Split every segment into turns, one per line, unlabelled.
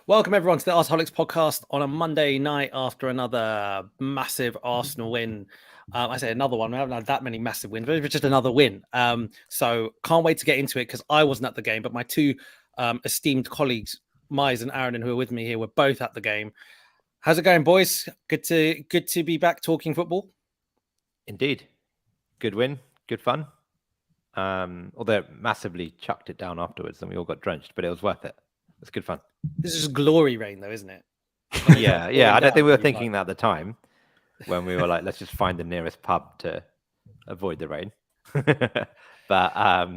Welcome everyone to the Arseholics podcast on a Monday night after another massive Arsenal win. I say another one. We haven't had that many massive wins, but it was just another win. So can't wait to get into it because I wasn't at the game, but my two esteemed colleagues, Mize and Aaron, who are with me here, were both at the game. How's it going, boys? Good to be back talking football.
Indeed, good win, good fun. Although it massively chucked it down afterwards, and we all got drenched, but it was worth it. It's good fun.
This is glory rain, though, isn't it?
Yeah. I don't think we were thinking that at the time when we were like, let's just find the nearest pub to avoid the rain. But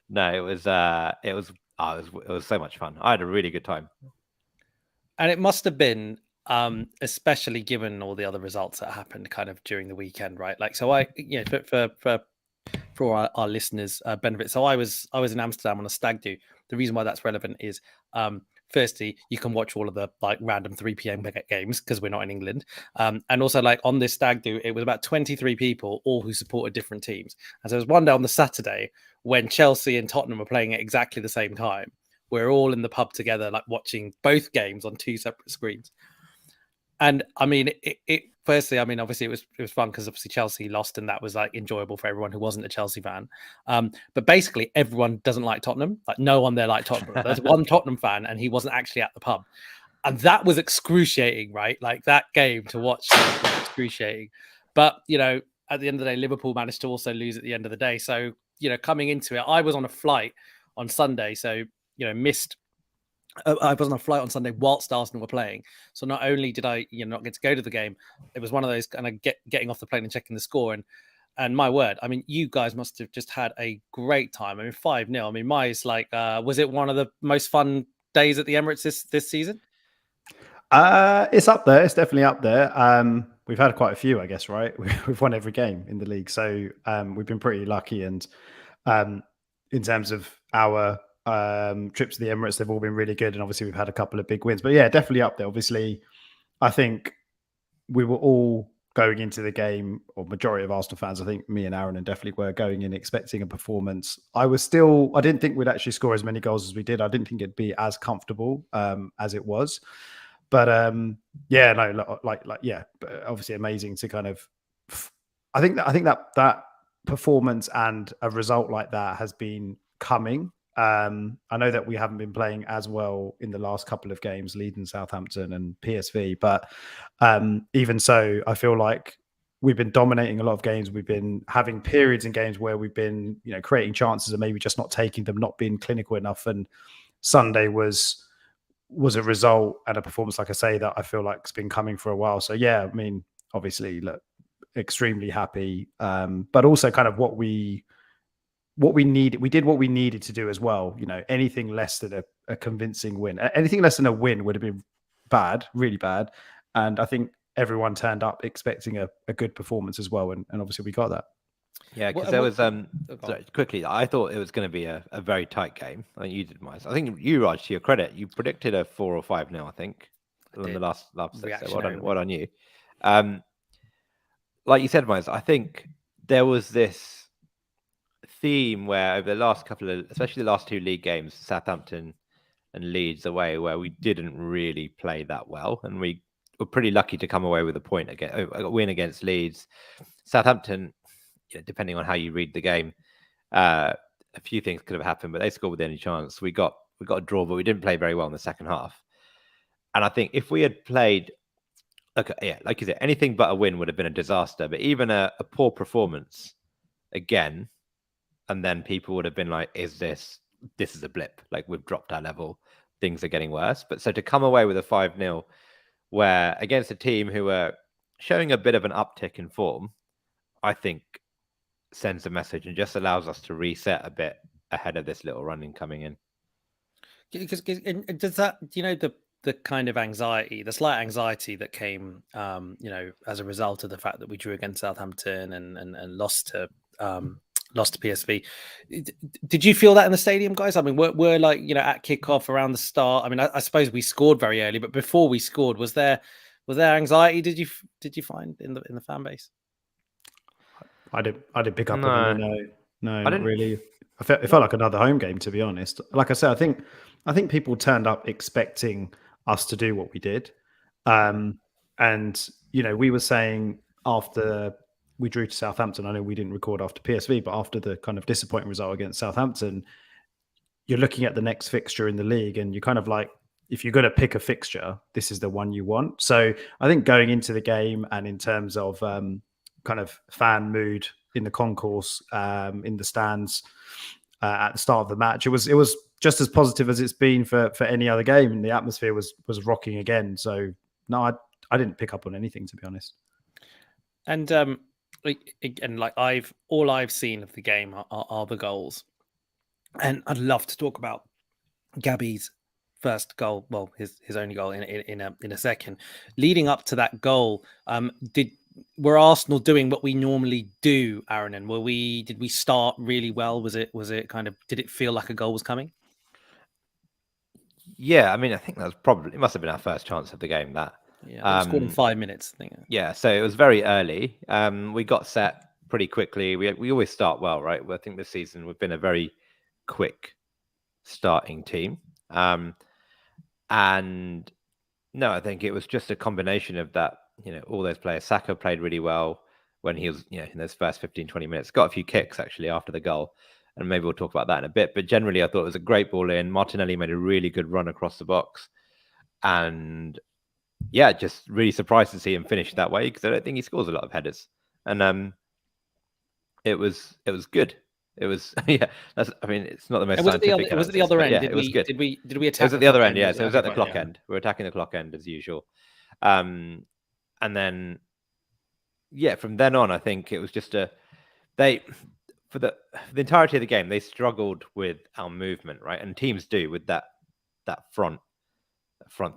no, it was so much fun. I had a really good time,
and it must have been. Especially given all the other results that happened kind of during the weekend, right? Like, so for our listeners' benefit. So I was in Amsterdam on a stag do. The reason why that's relevant is, firstly, you can watch all of the like random 3 p.m. games because we're not in England. And also, like on this stag do, it was about 23 people, all who supported different teams. And so there was one day on the Saturday when Chelsea and Tottenham were playing at exactly the same time. We're all in the pub together, like watching both games on two separate screens. And I mean, firstly, I mean, obviously it was fun because obviously Chelsea lost and that was like enjoyable for everyone who wasn't a Chelsea fan. But basically everyone doesn't like Tottenham. Like no one there liked Tottenham. There's one Tottenham fan and he wasn't actually at the pub. And that was excruciating, right? Like that game to watch was excruciating. But, you know, at the end of the day, Liverpool managed to also lose at the end of the day. So, you know, coming into it, I was on a flight on Sunday. So, you know, I was on a flight on Sunday whilst Arsenal were playing. So not only did I, not get to go to the game, it was one of those kind of getting off the plane and checking the score. And my word, I mean, you guys must have just had a great time. I mean, 5-0. I mean, Mize, like, was it one of the most fun days at the Emirates this season?
It's up there. It's definitely up there. We've had quite a few, I guess, right? We've won every game in the league. So we've been pretty lucky. And in terms of our trips to the Emirates, they've all been really good, and obviously we've had a couple of big wins, but yeah, definitely up there. Obviously, I think we were all going into the game, or majority of Arsenal fans, I think me and Aaron and definitely were going in expecting a performance. I didn't think we'd actually score as many goals as we did. I didn't think it'd be as comfortable as it was, but yeah, no, yeah, but obviously amazing to kind of. I think that performance and a result like that has been coming. I know that we haven't been playing as well in the last couple of games, Leeds and Southampton and PSV, but even so, I feel like we've been dominating a lot of games. We've been having periods in games where we've been, creating chances and maybe just not taking them, not being clinical enough. And Sunday was a result and a performance, like I say, that I feel like it's been coming for a while. So yeah, I mean, obviously, look, extremely happy, but also kind of what we needed. We did what we needed to do as well. Anything less than a convincing win, anything less than a win would have been bad, really bad. And I think everyone turned up expecting a good performance as well. And obviously we got that.
Yeah, because there was quickly, I thought it was going to be a very tight game. I think you did, Miles. I think you, Raj, to your credit, you predicted a 4 or 5-0, I think, in the last six. So well done you. Like you said, Miles, I think there was this theme where over the last couple of, especially the last two league games, Southampton and Leeds away, where we didn't really play that well, and we were pretty lucky to come away with a win against Leeds. Southampton, depending on how you read the game, a few things could have happened, but they scored with any chance. We got a draw, but we didn't play very well in the second half. And I think if we had played, like you said, anything but a win would have been a disaster. But even a poor performance again, and then people would have been like, this is a blip. Like, we've dropped our level. Things are getting worse. But so to come away with a 5-0 where against a team who are showing a bit of an uptick in form, I think sends a message and just allows us to reset a bit ahead of this little running coming in.
Because does that, the kind of anxiety, the slight anxiety that came, as a result of the fact that we drew against Southampton and lost to PSV. Did you feel that in the stadium, guys? I mean, we're like, at kickoff around the start. I mean, I suppose we scored very early, but before we scored, was there anxiety? Did you find in the fan base?
I didn't pick up on any. No, not really. It felt like another home game, to be honest. Like I said, I think people turned up expecting us to do what we did. And, we were saying after we drew to Southampton, I know we didn't record after PSV, but after the kind of disappointing result against Southampton, you're looking at the next fixture in the league and you're kind of like, if you're going to pick a fixture, this is the one you want. So I think going into the game and in terms of kind of fan mood in the concourse, in the stands at the start of the match, it was just as positive as it's been for any other game, and the atmosphere was rocking again. So no, I didn't pick up on anything, to be honest.
And again, like all I've seen of the game are the goals, and I'd love to talk about Gabby's first goal, well, his only goal in a second. Leading up to that goal, were Arsenal doing what we normally do, Aaron? And did we start really well? Was it kind of, did it feel like a goal was coming?
Yeah, I mean, I think that was it must have been our first chance of the game. That
we scored in 5 minutes. I think.
Yeah, so it was very early. We got set pretty quickly. We always start well, right? I think this season we've been a very quick starting team. And no, I think it was just a combination of that, all those players. Saka played really well when he was, in those first 15, 20 minutes. Got a few kicks actually after the goal. And maybe we'll talk about that in a bit. But generally, I thought it was a great ball in. Martinelli made a really good run across the box. And yeah, just really surprised to see him finish that way, because I don't think he scores a lot of headers. And it was good. It was, yeah. I mean, it's not the most scientific.
Was it the other end?
Yeah, it was good.
Did we attack?
It was at the other end. Yeah, so it was at the clock end. We were attacking the clock end as usual. And then, yeah, from then on, I think it was just for the entirety of the game, they struggled with our movement, right? And teams do with that front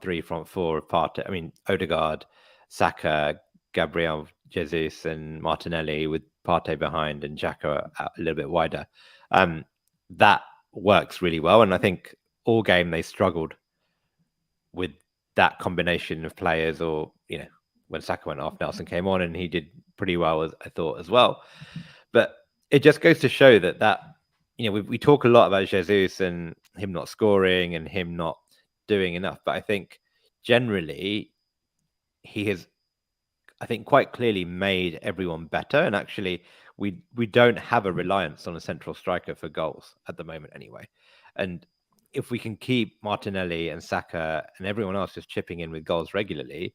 three, front four of Partey. I mean, Odegaard, Saka, Gabriel Jesus, and Martinelli, with Partey behind and Xhaka a little bit wider. That works really well. And I think all game they struggled with that combination of players, or, when Saka went off, Nelson came on and he did pretty well, I thought, as well. But it just goes to show that we talk a lot about Jesus and him not scoring and him not doing enough. But I think generally he has, I think, quite clearly made everyone better. And actually, we don't have a reliance on a central striker for goals at the moment anyway. And if we can keep Martinelli and Saka and everyone else just chipping in with goals regularly,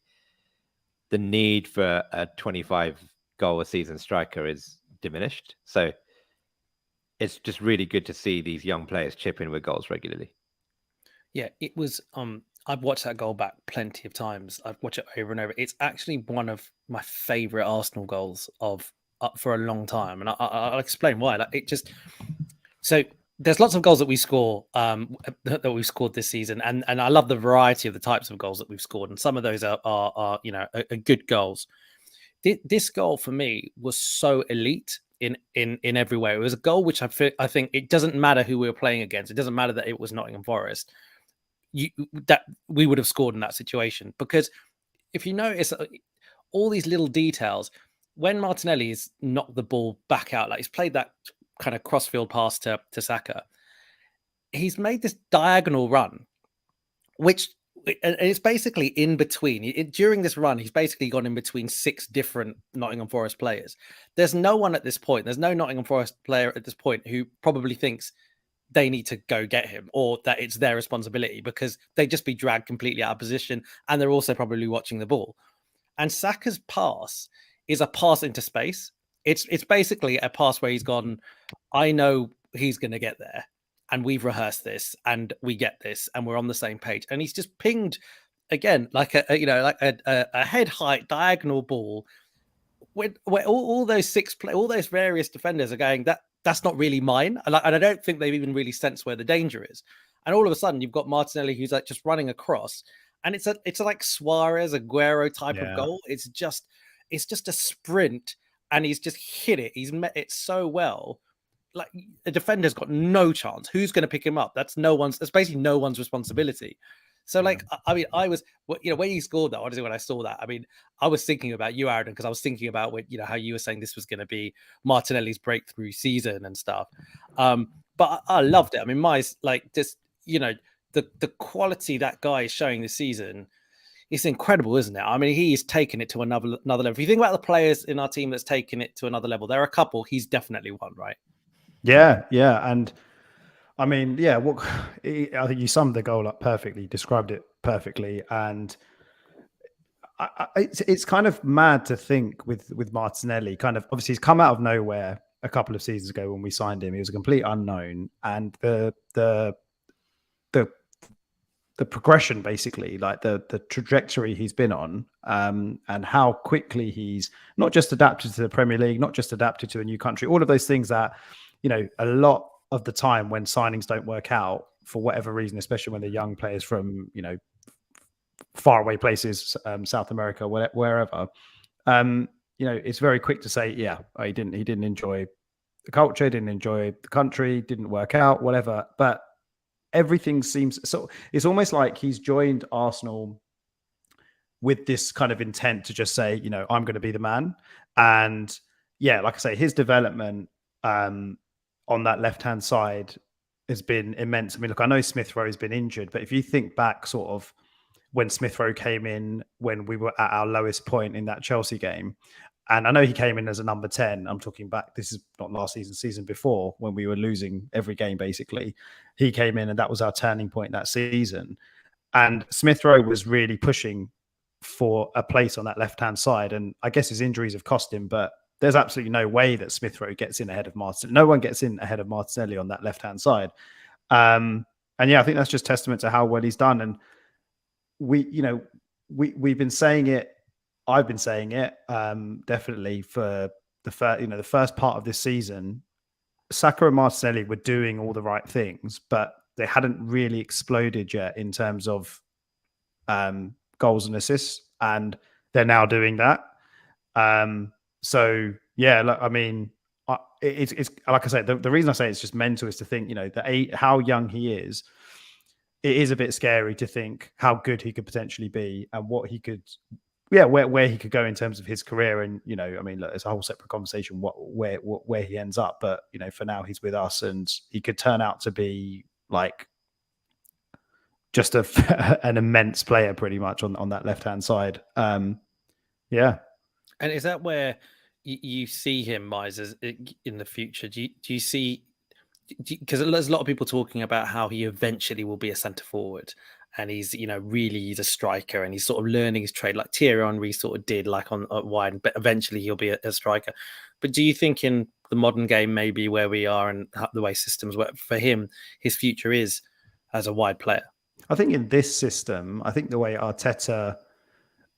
the need for a 25 goal a season striker is diminished. So it's just really good to see these young players chip in with goals regularly.
Yeah, it was. I've watched that goal back plenty of times. I've watched it over and over. It's actually one of my favorite Arsenal goals for a long time, and I'll explain why. Like, it just, so there's lots of goals that we score that we've scored this season, and I love the variety of the types of goals that we've scored, and some of those are good goals. This goal for me was so elite in every way. It was a goal which I think it doesn't matter who we were playing against. It doesn't matter that it was Nottingham Forest. That we would have scored in that situation, because if you notice all these little details, when Martinelli's knocked the ball back out, like he's played that kind of crossfield pass to Saka, he's made this diagonal run, which, and it's basically in between. During this run, he's basically gone in between 6 different Nottingham Forest players. There's no one at this point. There's no Nottingham Forest player at this point who probably thinks they need to go get him, or that it's their responsibility, because they'd just be dragged completely out of position, and they're also probably watching the ball. And Saka's pass is a pass into space. It's basically a pass where he's gone, I know he's going to get there, and we've rehearsed this, and we get this, and we're on the same page. And he's just pinged again, like a head height diagonal ball, where all those all those various defenders are going, that's not really mine. And I don't think they've even really sensed where the danger is. And all of a sudden, you've got Martinelli who's like just running across, and it's a like Suarez, Aguero type of goal. It's just a sprint, and he's just hit it. He's met it so well. Like, the defender's got no chance. Who's going to pick him up? That's basically no one's responsibility. So, like, I mean, I was, when he scored that, honestly, when I saw that, I mean, I was thinking about you, Aaron, because I was thinking about how you were saying this was going to be Martinelli's breakthrough season and stuff. But I loved it. I mean, my, like, just, the quality that guy is showing this season, it's incredible, isn't it? I mean, he's taken it to another level. If you think about the players in our team that's taken it to another level, there are a couple. He's definitely one, right?
Yeah, and I mean, yeah. I think you summed the goal up perfectly, described it perfectly, and it's kind of mad to think with Martinelli. Kind of obviously he's come out of nowhere a couple of seasons ago when we signed him. He was a complete unknown, and the progression, basically, like the trajectory he's been on, and how quickly he's not just adapted to the Premier League, not just adapted to a new country, all of those things that, a lot of the time when signings don't work out for whatever reason, especially when they're young players from, faraway places, South America, wherever, it's very quick to say, yeah, he didn't enjoy the culture, didn't enjoy the country, didn't work out, whatever. But everything seems so. It's almost like he's joined Arsenal with this kind of intent to just say, I'm going to be the man. And yeah, like I say, his development on that left-hand side has been immense. I mean, look, I know Smith Rowe has been injured, but if you think back sort of when Smith Rowe came in, when we were at our lowest point in that Chelsea game, and I know he came in as a number 10. I'm talking back, this is not last season before, when we were losing every game, basically. He came in and that was our turning point that season. And Smith Rowe was really pushing for a place on that left-hand side. And I guess his injuries have cost him, but there's absolutely no way that Smith Rowe gets in ahead of Martinelli. No one gets in ahead of Martinelli on that left-hand side. And yeah, I think that's just testament to how well he's done. And we've been saying it. I've been saying it definitely for the first part of this season. Saka and Martinelli were doing all the right things, but they hadn't really exploded yet in terms of goals and assists, and they're now doing that. So yeah, look, I mean, it's like I said, the reason I say it's just mental is to think, how young he is. It is a bit scary to think how good he could potentially be and what he could, where he could go in terms of his career. And, I mean, look, it's a whole separate conversation where he ends up. But, for now he's with us and he could turn out to be like just an immense player pretty much on that left-hand side. Yeah.
And is that where you see him, Mize, in the future? Do you see, because there's a lot of people talking about how he eventually will be a centre forward, and he's he's a striker and he's sort of learning his trade like Thierry Henry sort of did, like on wide, but eventually he'll be a striker. But do you think in the modern game, maybe where we are and the way systems work for him, his future is as a wide player?
I think in this system, I think the way Arteta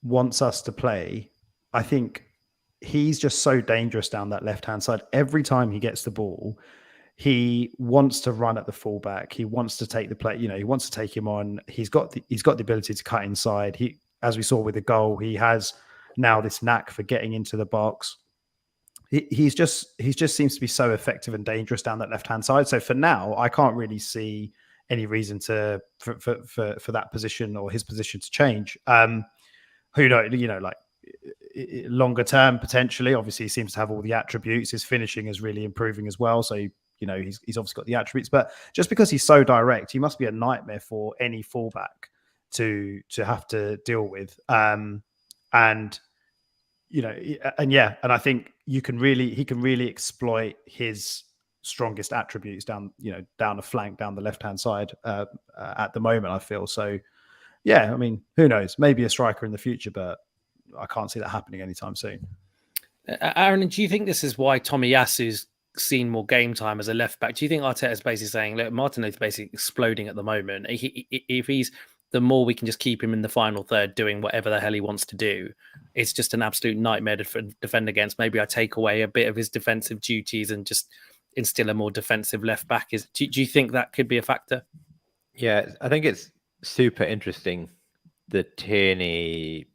wants us to play, I think he's just so dangerous down that left-hand side. Every time he gets the ball, he wants to run at the fullback. He wants to take the play. He wants to take him on. He's got the ability to cut inside. He, as we saw with the goal, he has now this knack for getting into the box. He just seems to be so effective and dangerous down that left-hand side. So for now, I can't really see any reason for that position or his position to change. Who knows? Like longer term, potentially. Obviously, he seems to have all the attributes. His finishing is really improving as well. So he's obviously got the attributes. But just because he's so direct, he must be a nightmare for any fullback to have to deal with. And I think he can really exploit his strongest attributes down the flank, down the left-hand side at the moment, I feel. So yeah, I mean, who knows? Maybe a striker in the future, but I can't see that happening anytime soon.
Aaron, do you think this is why Tomiyasu's seen more game time as a left back? Do you think Arteta is basically saying, look, Martinelli's basically exploding at the moment. If he's, the more we can just keep him in the final third doing whatever the hell he wants to do, it's just an absolute nightmare to defend against. Maybe I take away a bit of his defensive duties and just instill a more defensive left back. Do you think that could be a factor?
Yeah, I think it's super interesting, the Tierney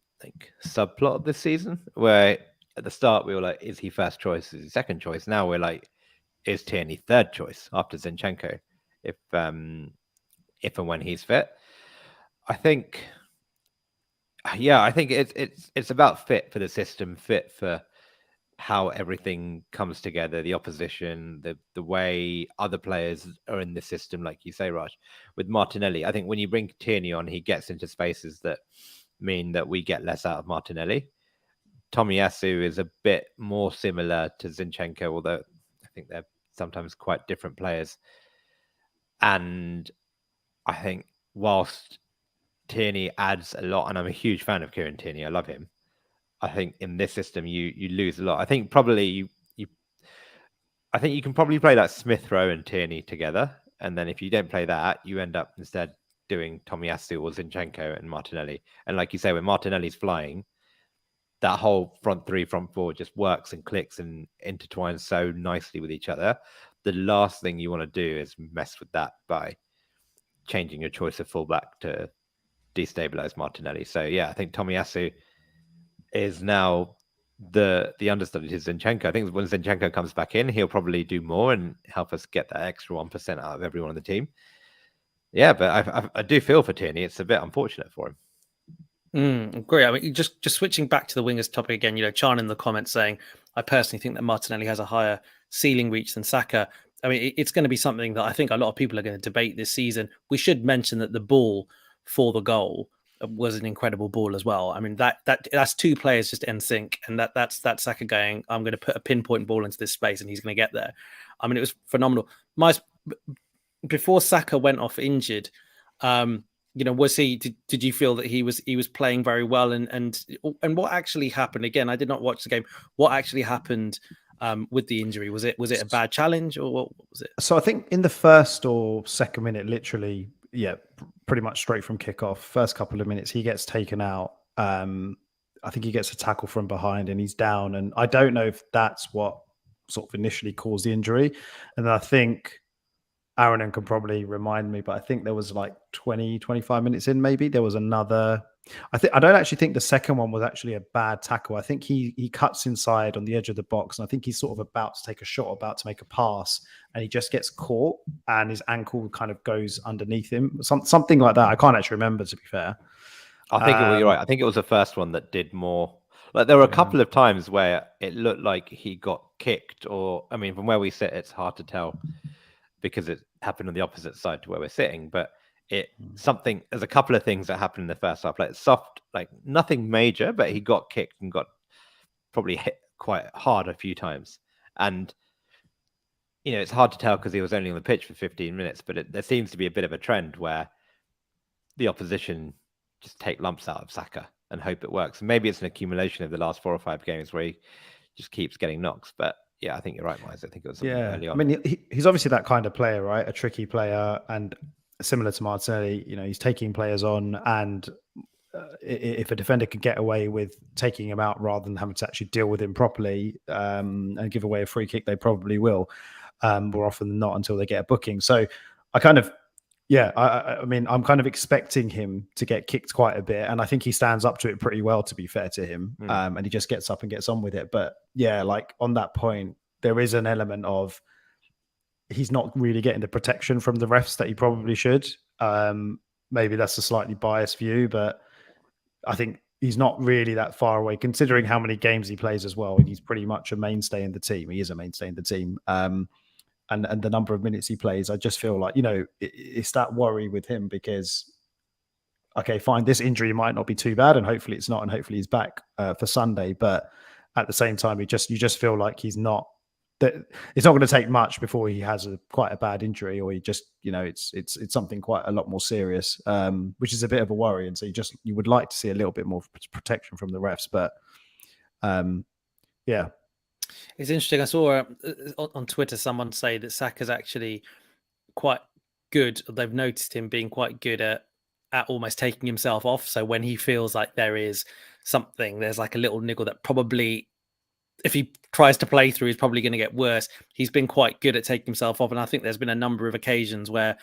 subplot of this season, where at the start we were like, is he first choice? Is he second choice? Now we're like, is Tierney third choice after Zinchenko, if and when he's fit? I think it's about fit for the system, fit for how everything comes together, the opposition, the way other players are in the system, like you say, Raj. With Martinelli, I think when you bring Tierney on, he gets into spaces that mean that we get less out of Martinelli. Tomiyasu is a bit more similar to Zinchenko, although I think they're sometimes quite different players. And I think whilst Tierney adds a lot, and I'm a huge fan of Kieran Tierney, I love him. I think in this system you lose a lot. I think probably I think you can probably play that Smith Rowe and Tierney together, and then if you don't play that, you end up instead doing Tomiyasu or Zinchenko and Martinelli. And like you say, when Martinelli's flying, that whole front three, front four just works and clicks and intertwines so nicely with each other. The last thing you want to do is mess with that by changing your choice of fullback to destabilize Martinelli. So yeah, I think Tomiyasu is now the understudy to Zinchenko. I think when Zinchenko comes back in, he'll probably do more and help us get that extra 1% out of everyone on the team. Yeah, but I do feel for Tierney. It's a bit unfortunate for him.
Great. I mean, just switching back to the wingers topic again, Chan in the comments saying, I personally think that Martinelli has a higher ceiling reach than Saka. I mean, it's going to be something that I think a lot of people are going to debate this season. We should mention that the ball for the goal was an incredible ball as well. I mean, that's two players just in sync, and that's Saka going, I'm going to put a pinpoint ball into this space and he's going to get there. I mean, it was phenomenal. Before Saka went off injured, was he? Did you feel that he was playing very well? And what actually happened? Again, I did not watch the game. What actually happened with the injury? Was it a bad challenge or what was it?
So I think in the first or second minute, literally, pretty much straight from kickoff, first couple of minutes, he gets taken out. I think he gets a tackle from behind and he's down. And I don't know if that's what sort of initially caused the injury. And then I think Aaron can probably remind me, but I think there was like 20, 25 minutes in, maybe there was another. I don't actually think the second one was actually a bad tackle. I think he cuts inside on the edge of the box, and I think he's sort of about to take a shot, about to make a pass, and he just gets caught, and his ankle kind of goes underneath him, something like that. I can't actually remember, to be fair.
I think you're right. I think it was the first one that did more. Like there were a couple of times where it looked like he got kicked, or I mean, from where we sit, it's hard to tell because it happened on the opposite side to where we're sitting. But there's a couple of things that happened in the first half, like soft, like nothing major, but he got kicked and got probably hit quite hard a few times. And it's hard to tell because he was only on the pitch for 15 minutes, but there seems to be a bit of a trend where the opposition just take lumps out of Saka and hope it works. And maybe it's an accumulation of the last 4 or 5 games where he just keeps getting knocks. But yeah, I think you're right, Miles. I think it was early on.
I mean, he's obviously that kind of player, right? A tricky player, and similar to Martinelli, he's taking players on, and if a defender could get away with taking him out rather than having to actually deal with him properly and give away a free kick, they probably will. More often than not, until they get a booking. So I kind of, I mean, I'm kind of expecting him to get kicked quite a bit, and I think he stands up to it pretty well, to be fair to him. And he just gets up and gets on with it. But yeah, like on that point, there is an element of he's not really getting the protection from the refs that he probably should. Maybe that's a slightly biased view, but I think he's not really that far away, considering how many games he plays as well. And he's pretty much a mainstay in the team. He is a mainstay in the team. And the number of minutes he plays, I just feel like, it's that worry with him because, okay, fine, this injury might not be too bad, and hopefully it's not, and hopefully he's back for Sunday. But at the same time, you just feel like he's not. That it's not going to take much before he has quite a bad injury, or he just, it's something quite a lot more serious, which is a bit of a worry. And so you would like to see a little bit more protection from the refs, but yeah.
It's interesting. I saw on Twitter someone say that Saka's actually quite good. They've noticed him being quite good at almost taking himself off. So when he feels like there is something, there's like a little niggle that probably, if he tries to play through, he's probably going to get worse. He's been quite good at taking himself off. And I think there's been a number of occasions where,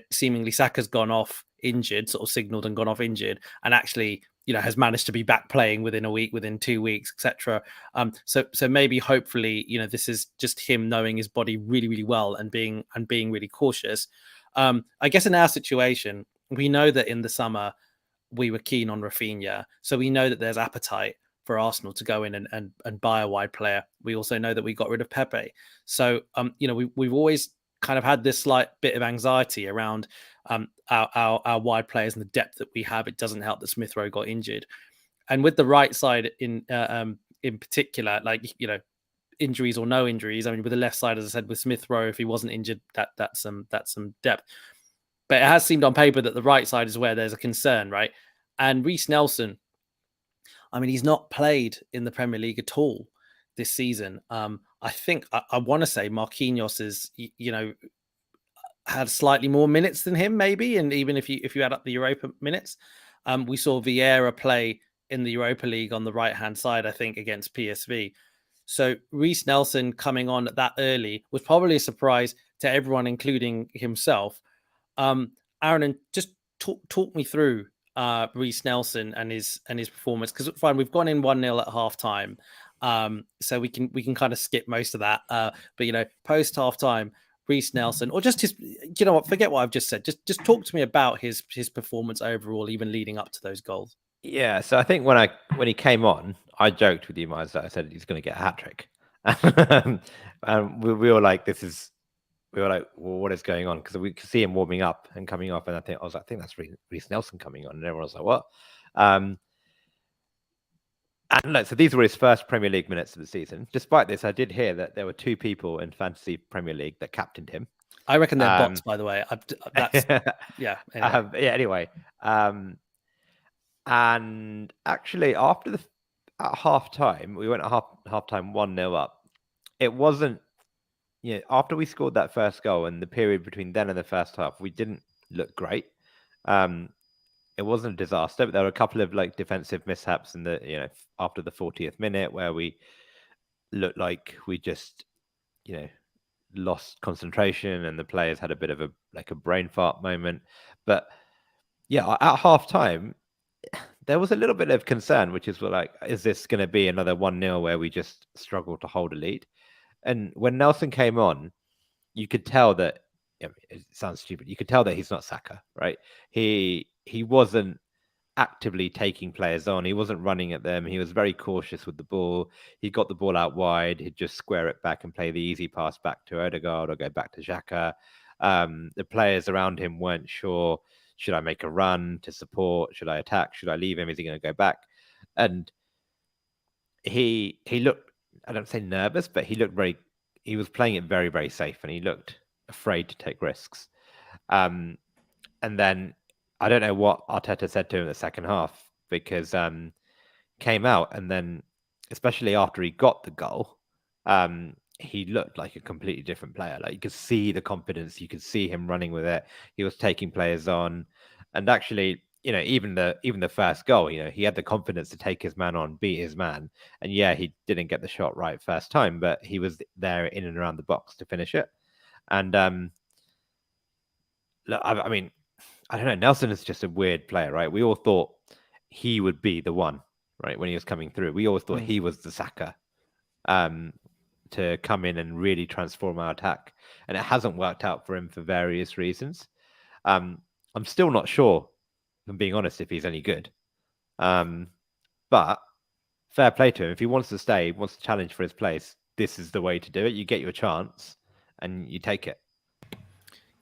seemingly Saka's gone off injured, sort of signaled and gone off injured, and actually, has managed to be back playing within a week, within 2 weeks, etc. So maybe, hopefully, this is just him knowing his body really, really well and being really cautious. I guess in our situation, we know that in the summer we were keen on Rafinha, so we know that there's appetite. for Arsenal to go in and buy a wide player. We also know that we got rid of Pepe. So, we've always kind of had this slight bit of anxiety around our wide players and the depth that we have. It doesn't help that Smith Rowe got injured. And with the right side in particular, injuries or no injuries. I mean, with the left side, as I said, with Smith Rowe, if he wasn't injured, that's some depth. But it has seemed on paper that the right side is where there's a concern, right? And Reece Nelson, I mean, he's not played in the Premier League at all this season. I think I want to say Marquinhos is, had slightly more minutes than him, maybe. And even if you add up the Europa minutes, we saw Vieira play in the Europa League on the right-hand side, I think, against PSV. So Reece Nelson coming on that early was probably a surprise to everyone, including himself. Aaron, just talk me through Reece Nelson and his performance, because fine, we've gone in 1-0 at half time, so we can kind of skip most of that. But post half time, Reece Nelson, or just his, forget what I've just said. Just talk to me about his performance overall, even leading up to those goals.
Yeah, so I think when he came on, I joked with you, Miles, that I said he's going to get a hat trick, and we were like, well, what is going on? Because we could see him warming up and coming off, and I think that's Reece Nelson coming on, and everyone was like, what? And look, so these were his first Premier League minutes of the season. Despite this, I did hear that there were 2 people in Fantasy Premier League that captained him.
I reckon they're bots, by the way. Yeah.
Anyway. And actually, at half time, we went at half time 1-0 up. It wasn't, after we scored that first goal and the period between then and the first half, we didn't look great. It wasn't a disaster, but there were a couple of defensive mishaps in the, after the 40th minute where we looked like we just, lost concentration and the players had a bit of a brain fart moment. But yeah, at half time, there was a little bit of concern, which is is this going to be another 1-0 where we just struggle to hold a lead? And when Nelson came on, you could tell that, it sounds stupid, you could tell that he's not Saka, right? He wasn't actively taking players on. He wasn't running at them. He was very cautious with the ball. He got the ball out wide. He'd just square it back and play the easy pass back to Odegaard or go back to Xhaka. The players around him weren't sure, should I make a run to support? Should I attack? Should I leave him? Is he going to go back? And he looked, I don't say nervous, but he was playing it very, very safe, and he looked afraid to take risks. And then I don't know what Arteta said to him in the second half, because came out, and then especially after he got the goal, he looked like a completely different player. You could see the confidence, you could see him running with it. He was taking players on, and actually, even the first goal, he had the confidence to take his man on, beat his man. And yeah, he didn't get the shot right first time, but he was there in and around the box to finish it. And look, I mean, I don't know. Nelson is just a weird player, right? We all thought he would be the one, right? When he was coming through, we always thought he was the Saka to come in and really transform our attack. And it hasn't worked out for him for various reasons. I'm still not sure, if I'm being honest, if he's any good. But fair play to him. If he wants to stay, wants to challenge for his place, this is the way to do it. You get your chance and you take it.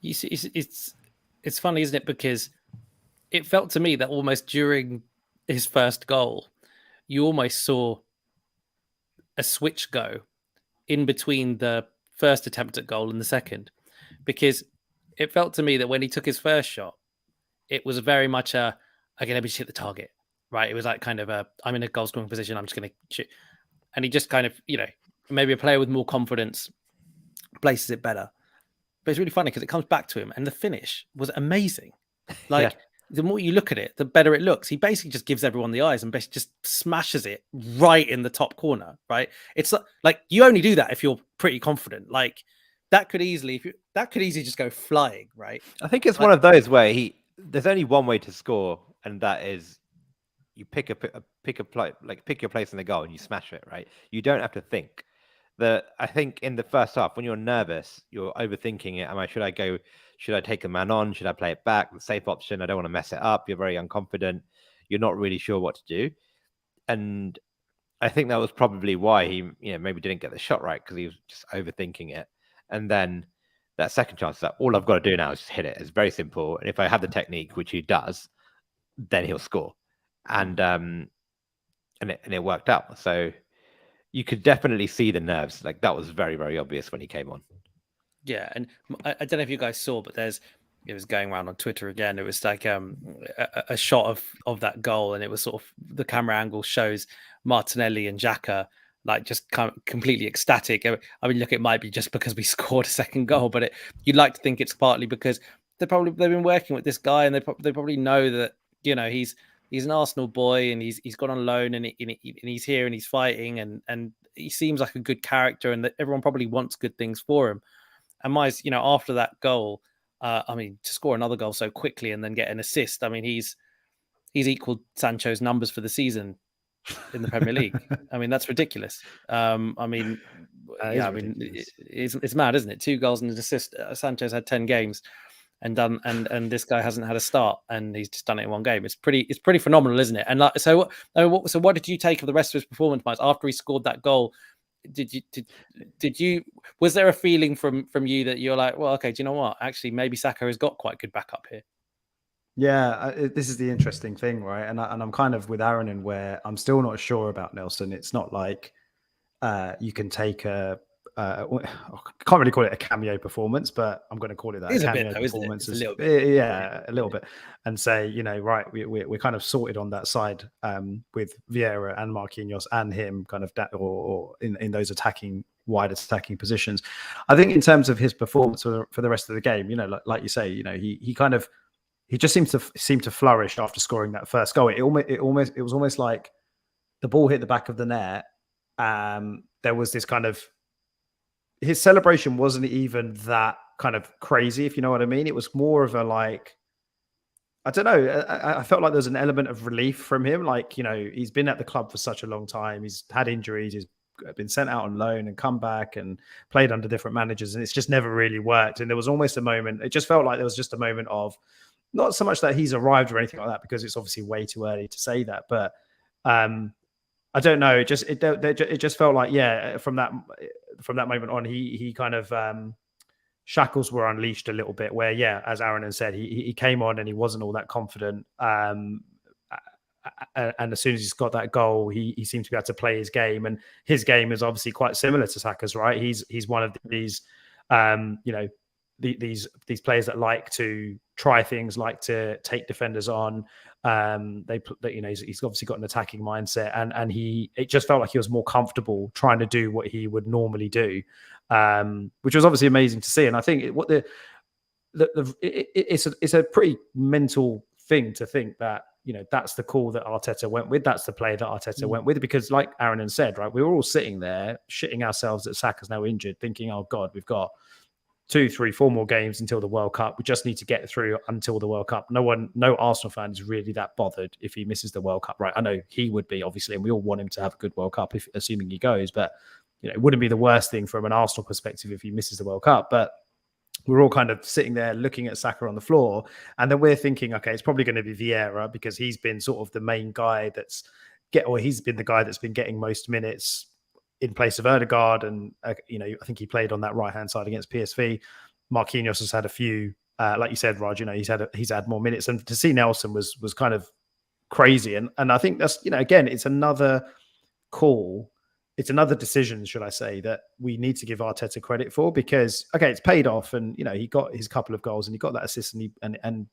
You see, it's funny, isn't it? Because it felt to me that almost during his first goal, you almost saw a switch go in between the first attempt at goal and the second. Because it felt to me that when he took his first shot, it was very much okay, let me just hit the target, right? It was like kind of I'm in a goal scoring position, I'm just going to shoot. And he just kind of, maybe a player with more confidence places it better. But it's really funny because it comes back to him, and the finish was amazing. The more you look at it, the better it looks. He basically just gives everyone the eyes and basically just smashes it right in the top corner, right? It's like you only do that if you're pretty confident. That could easily just go flying, right?
I think it's one of those where there's only one way to score, and that is you pick your place in the goal and you smash it, right? You don't have to think. I think in the first half, when you're nervous, you're overthinking it. Should I take the man on? Should I play it back? The safe option. I don't want to mess it up. You're very unconfident. You're not really sure what to do. And I think that was probably why he, maybe didn't get the shot right, because he was just overthinking it. And then that second chance, that all I've got to do now is just hit it. It's very simple. And if I have the technique, which he does, then he'll score. And it worked out. So you could definitely see the nerves. Like, that was very, very obvious when he came on.
Yeah, and I don't know if you guys saw, but it was going around on Twitter again. It was like a shot of that goal, and it was sort of the camera angle shows Martinelli and Xhaka like just kind of completely ecstatic. I mean, look, it might be just because we scored a second goal, but you'd like to think it's partly because they've been working with this guy, and they probably know that he's an Arsenal boy, and he's gone on loan, and he's here and he's fighting, and he seems like a good character, and that everyone probably wants good things for him. And Mize, after that goal, I mean, to score another goal so quickly and then get an assist, I mean, he's equaled Sancho's numbers for the season in the Premier League. I mean, that's ridiculous. I mean, it's mad, isn't it? 2 goals and an assist. Sancho's had 10 games and this guy hasn't had a start, and he's just done it in one game. It's pretty phenomenal, isn't it? And so what did you take of the rest of his performance, Mize, after he scored that goal? Did you was there a feeling from you that you're like, well, okay, do you know what, actually maybe Saka has got quite good backup here?
Yeah, this is the interesting thing, right? And I'm kind of with Aaron in where I'm still not sure about Nelson. It's not like you can take I can't really call it a cameo performance, but I'm going to call it that.
It's
a
cameo
bit, though,
performance. It's a little bit.
Yeah, a little bit. And say, right, we're kind of sorted on that side with Vieira and Marquinhos and him kind of or in those wide attacking positions. I think in terms of his performance for the rest of the game, like you say, he just seemed to flourish after scoring that first goal. It was almost like the ball hit the back of the net. There was this kind of, his celebration wasn't even that kind of crazy, if you know what I mean. It was more of a like, I don't know. I felt like there's an element of relief from him. Like, he's been at the club for such a long time. He's had injuries. He's been sent out on loan and come back and played under different managers, and it's just never really worked. And there was almost a moment, it just felt like there was just a moment of, not so much that he's arrived or anything like that, because it's obviously way too early to say that. But I don't know. It just felt like, from that moment on, he kind of shackles were unleashed a little bit. Where, as Aaron has said, he came on and he wasn't all that confident. And as soon as he's got that goal, he seemed to be able to play his game. And his game is obviously quite similar to Saka's, right? He's one of these, these players that like to try things, like to take defenders on. He's obviously got an attacking mindset, and it just felt like he was more comfortable trying to do what he would normally do, which was obviously amazing to see. And I think it's a pretty mental thing to think that, that's the call that Arteta went with. That's the play that Arteta went with, because like Aaron said, right, we were all sitting there shitting ourselves that Saka's now injured, thinking, oh God, we've got 2, 3, 4 more games until the World Cup. We just need to get through until the World Cup. No Arsenal fan is really that bothered if he misses the World Cup, right? I know he would be, obviously, and we all want him to have a good World Cup, assuming he goes. But it wouldn't be the worst thing from an Arsenal perspective if he misses the World Cup. But we're all kind of sitting there looking at Saka on the floor, and then we're thinking, okay, it's probably going to be Vieira, because he's been sort of the main guy he's been the guy that's been getting most minutes in place of Ødegaard. And I think he played on that right hand side against PSV. Marquinhos has had a few, like you said, Raj. He's had more minutes, and to see Nelson was kind of crazy. And I think that's, again, it's another call, it's another decision, should I say, that we need to give Arteta credit for, because it's paid off, and he got his couple of goals and he got that assist, and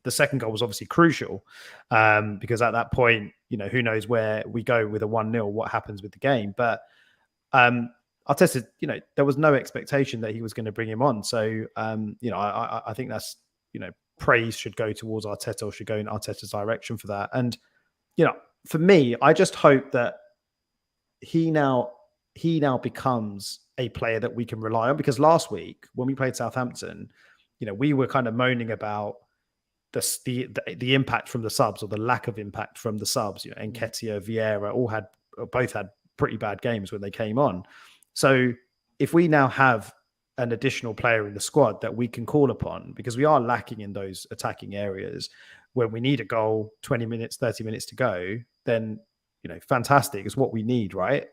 the second goal was obviously crucial, because at that point, who knows where we go with a 1-0, what happens with the game. But Arteta, there was no expectation that he was going to bring him on. So, I think that's, praise should go towards Arteta, or should go in Arteta's direction for that. And, for me, I just hope that he now becomes a player that we can rely on, because last week when we played Southampton, we were kind of moaning about the impact from the subs, or the lack of impact from the subs. Nketiah, Vieira both had pretty bad games when they came on. So if we now have an additional player in the squad that we can call upon, because we are lacking in those attacking areas, when we need a goal, 20 minutes, 30 minutes to go, then fantastic. It's what we need, right?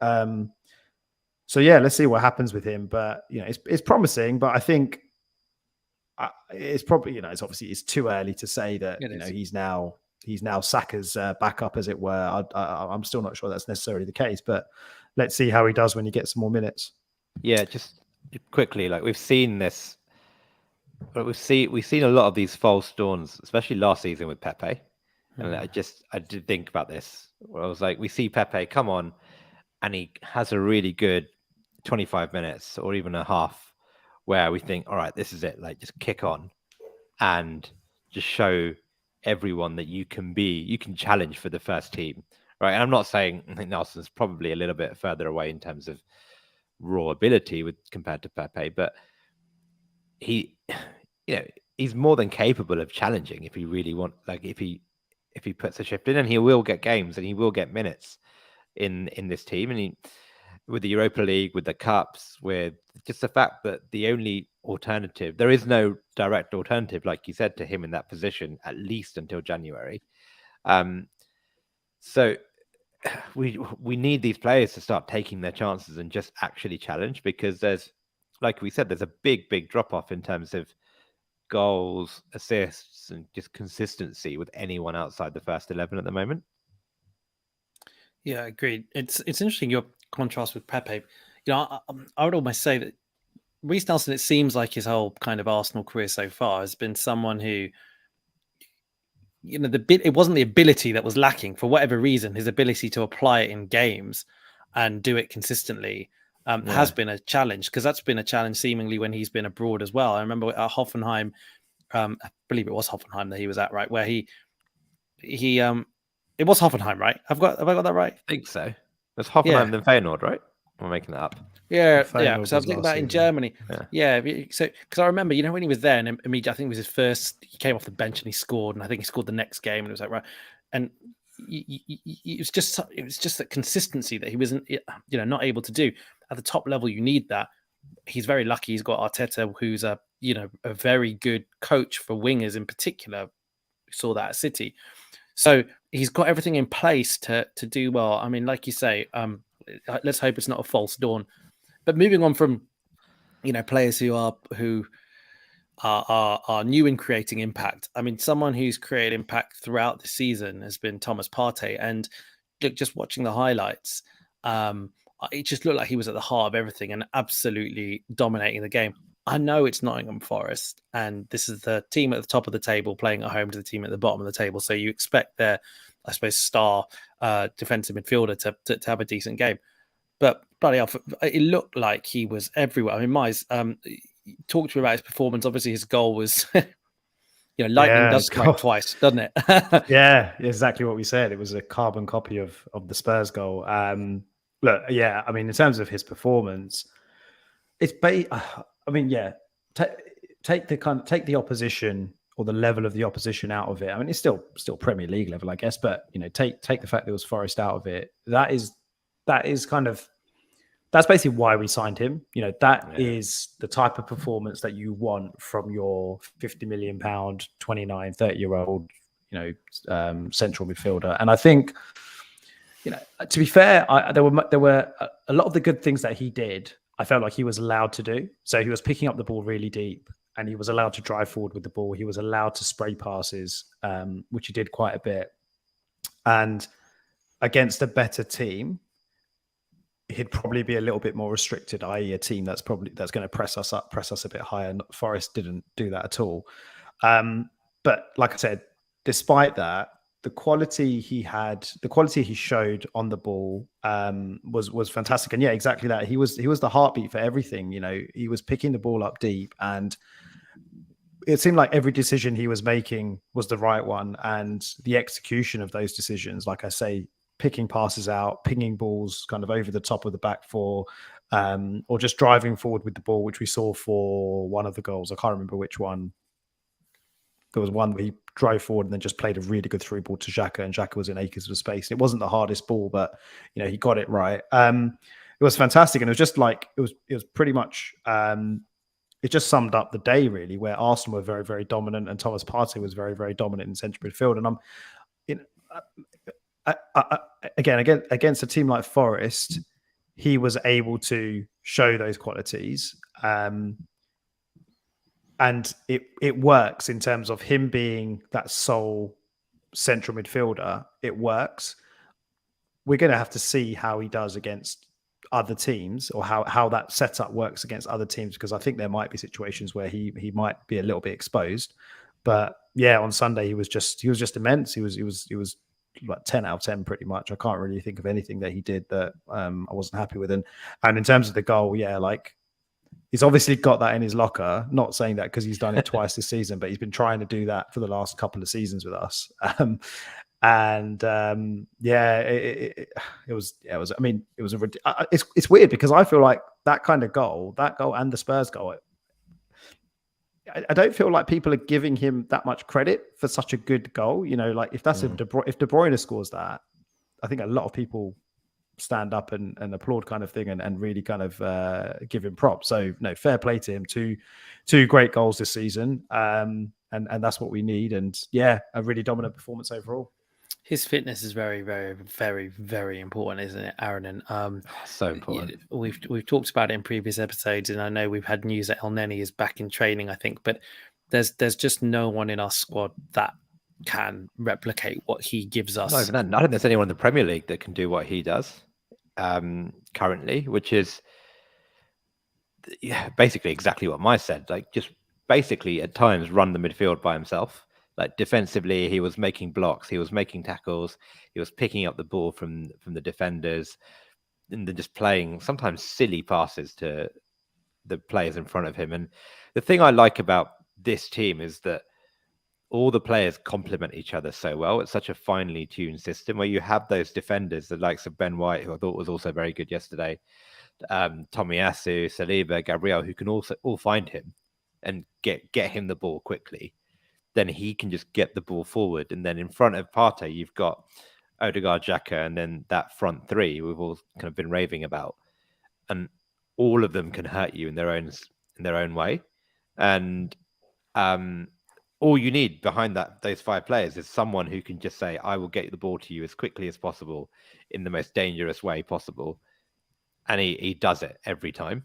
So yeah, let's see what happens with him. But it's promising. But I think it's probably it's obviously it's too early to say that he's now Saka's backup, as it were. I'm still not sure that's necessarily the case, but let's see how he does when he gets some more minutes.
Yeah, just quickly, like we've seen this, but we've seen a lot of these false dawns, especially last season with Pepe. And I did think about this. Where I was like, we see Pepe come on, and he has a really good 25 minutes or even a half, where we think, all right, this is it. Like, just kick on and just show everyone that you can challenge for the first team, right? And I'm not saying I think Nelson's probably a little bit further away in terms of raw ability compared to Pepe, but he's more than capable of challenging if he really if he puts a shift in, and he will get games and he will get minutes in this team. And with the Europa League, with the cups, with just the fact that the only alternative, there is no direct alternative, like you said, to him in that position, at least until January. So we need these players to start taking their chances and just actually challenge, because there's a big drop off in terms of goals, assists, and just consistency with anyone outside the first 11 at the moment.
Yeah, agreed. It's interesting your contrast with Pepe. I would almost say that Reiss Nelson, it seems like his whole kind of Arsenal career so far has been someone who, it wasn't the ability that was lacking for whatever reason. His ability to apply it in games and do it consistently has been a challenge, because that's been a challenge seemingly when he's been abroad as well. I remember at Hoffenheim, I believe it was Hoffenheim that he was at, right, where he it was Hoffenheim, right? Have I got that right?
I think so. It's Hoffenheim then Feyenoord, right? I'm making that up.
Yeah. So I was thinking about in Germany. Yeah. So because I remember, when he was there, and immediately I think it was his first. He came off the bench and he scored, and I think he scored the next game, and it was like right. And it was just that consistency that he wasn't, not able to do at the top level. You need that. He's very lucky. He's got Arteta, who's a very good coach for wingers in particular. We saw that at City. So he's got everything in place to do well. I mean, like you say, let's hope it's not a false dawn. But moving on from, players who are new in creating impact. I mean, someone who's created impact throughout the season has been Thomas Partey. And look, just watching the highlights, it just looked like he was at the heart of everything and absolutely dominating the game. I know it's Nottingham Forest, and this is the team at the top of the table playing at home to the team at the bottom of the table. So you expect their, I suppose, star defensive midfielder to have a decent game. But bloody hell, it looked like he was everywhere. I mean, Miles, talked to me about his performance. Obviously, his goal was, lightning does strike twice, doesn't it?
Yeah, exactly what we said. It was a carbon copy of the Spurs goal. Look, yeah, I mean, in terms of his performance, it's take the opposition or the level of the opposition out of it. I mean, it's still Premier League level, I guess, but take the fact that it was Forest out of it. That's basically why we signed him. Is the type of performance that you want from your £50 million, 29, 30-year-old, central midfielder. And I think, to be fair, there were a lot of the good things that he did, I felt like he was allowed to do. So he was picking up the ball really deep, and he was allowed to drive forward with the ball. He was allowed to spray passes, which he did quite a bit. And against a better team, he'd probably be a little bit more restricted, i.e. a team that's going to press us a bit higher. Forest didn't do that at all. But like I said, despite that, the quality he showed on the ball was fantastic. And yeah, exactly that. He was the heartbeat for everything. He was picking the ball up deep, and it seemed like every decision he was making was the right one. And the execution of those decisions, like I say, picking passes out, pinging balls kind of over the top of the back four, or just driving forward with the ball, which we saw for one of the goals. I can't remember which one. There was one where he drove forward and then just played a really good through ball to Xhaka, and Xhaka was in acres of space. It wasn't the hardest ball, but he got it right. It was fantastic, and it was just like it was pretty much. It just summed up the day really, where Arsenal were very, very dominant and Thomas Partey was very, very dominant in central midfield. And again against a team like Forest, he was able to show those qualities. And it works in terms of him being that sole central midfielder. It works. We're going to have to see how he does against other teams, or how that setup works against other teams, because I think there might be situations where he might be a little bit exposed. But yeah, on Sunday he was just immense. He was like 10 out of 10 pretty much. I can't really think of anything that he did that I wasn't happy with. And in terms of the goal, yeah, like, he's obviously got that in his locker. Not saying that because he's done it twice this season, but he's been trying to do that for the last couple of seasons with us. It was. I mean, it was it's weird because I feel like that goal and the Spurs goal, I don't feel like people are giving him that much credit for such a good goal. You know, like if that's if De Bruyne scores that, I think a lot of people stand up and applaud kind of thing and really kind of give him props. So no, fair play to him. Two great goals this season. And that's what we need. And yeah, a really dominant performance overall.
His fitness is very, very, very, very important, isn't it, Aaron? And
so important.
We've talked about it in previous episodes, and I know we've had news that El Neni is back in training, I think, but there's just no one in our squad that can replicate what he gives us.
Not even that. I don't think there's anyone in the Premier League that can do what he does currently, which is basically exactly what Mai said. Like, just basically at times run the midfield by himself. Like, defensively, he was making blocks, he was making tackles, he was picking up the ball from the defenders, and then just playing sometimes silly passes to the players in front of him. And the thing I like about this team is that all the players complement each other so well. It's such a finely tuned system where you have those defenders, the likes of Ben White, who I thought was also very good yesterday, Tomiyasu, Saliba, Gabriel, who can also all find him and get him the ball quickly. Then he can just get the ball forward. And then in front of Partey, you've got Odegaard, Xhaka, and then that front three we've all kind of been raving about. And all of them can hurt you in their own way. And all you need behind those five players is someone who can just say, I will get the ball to you as quickly as possible in the most dangerous way possible. And he does it every time.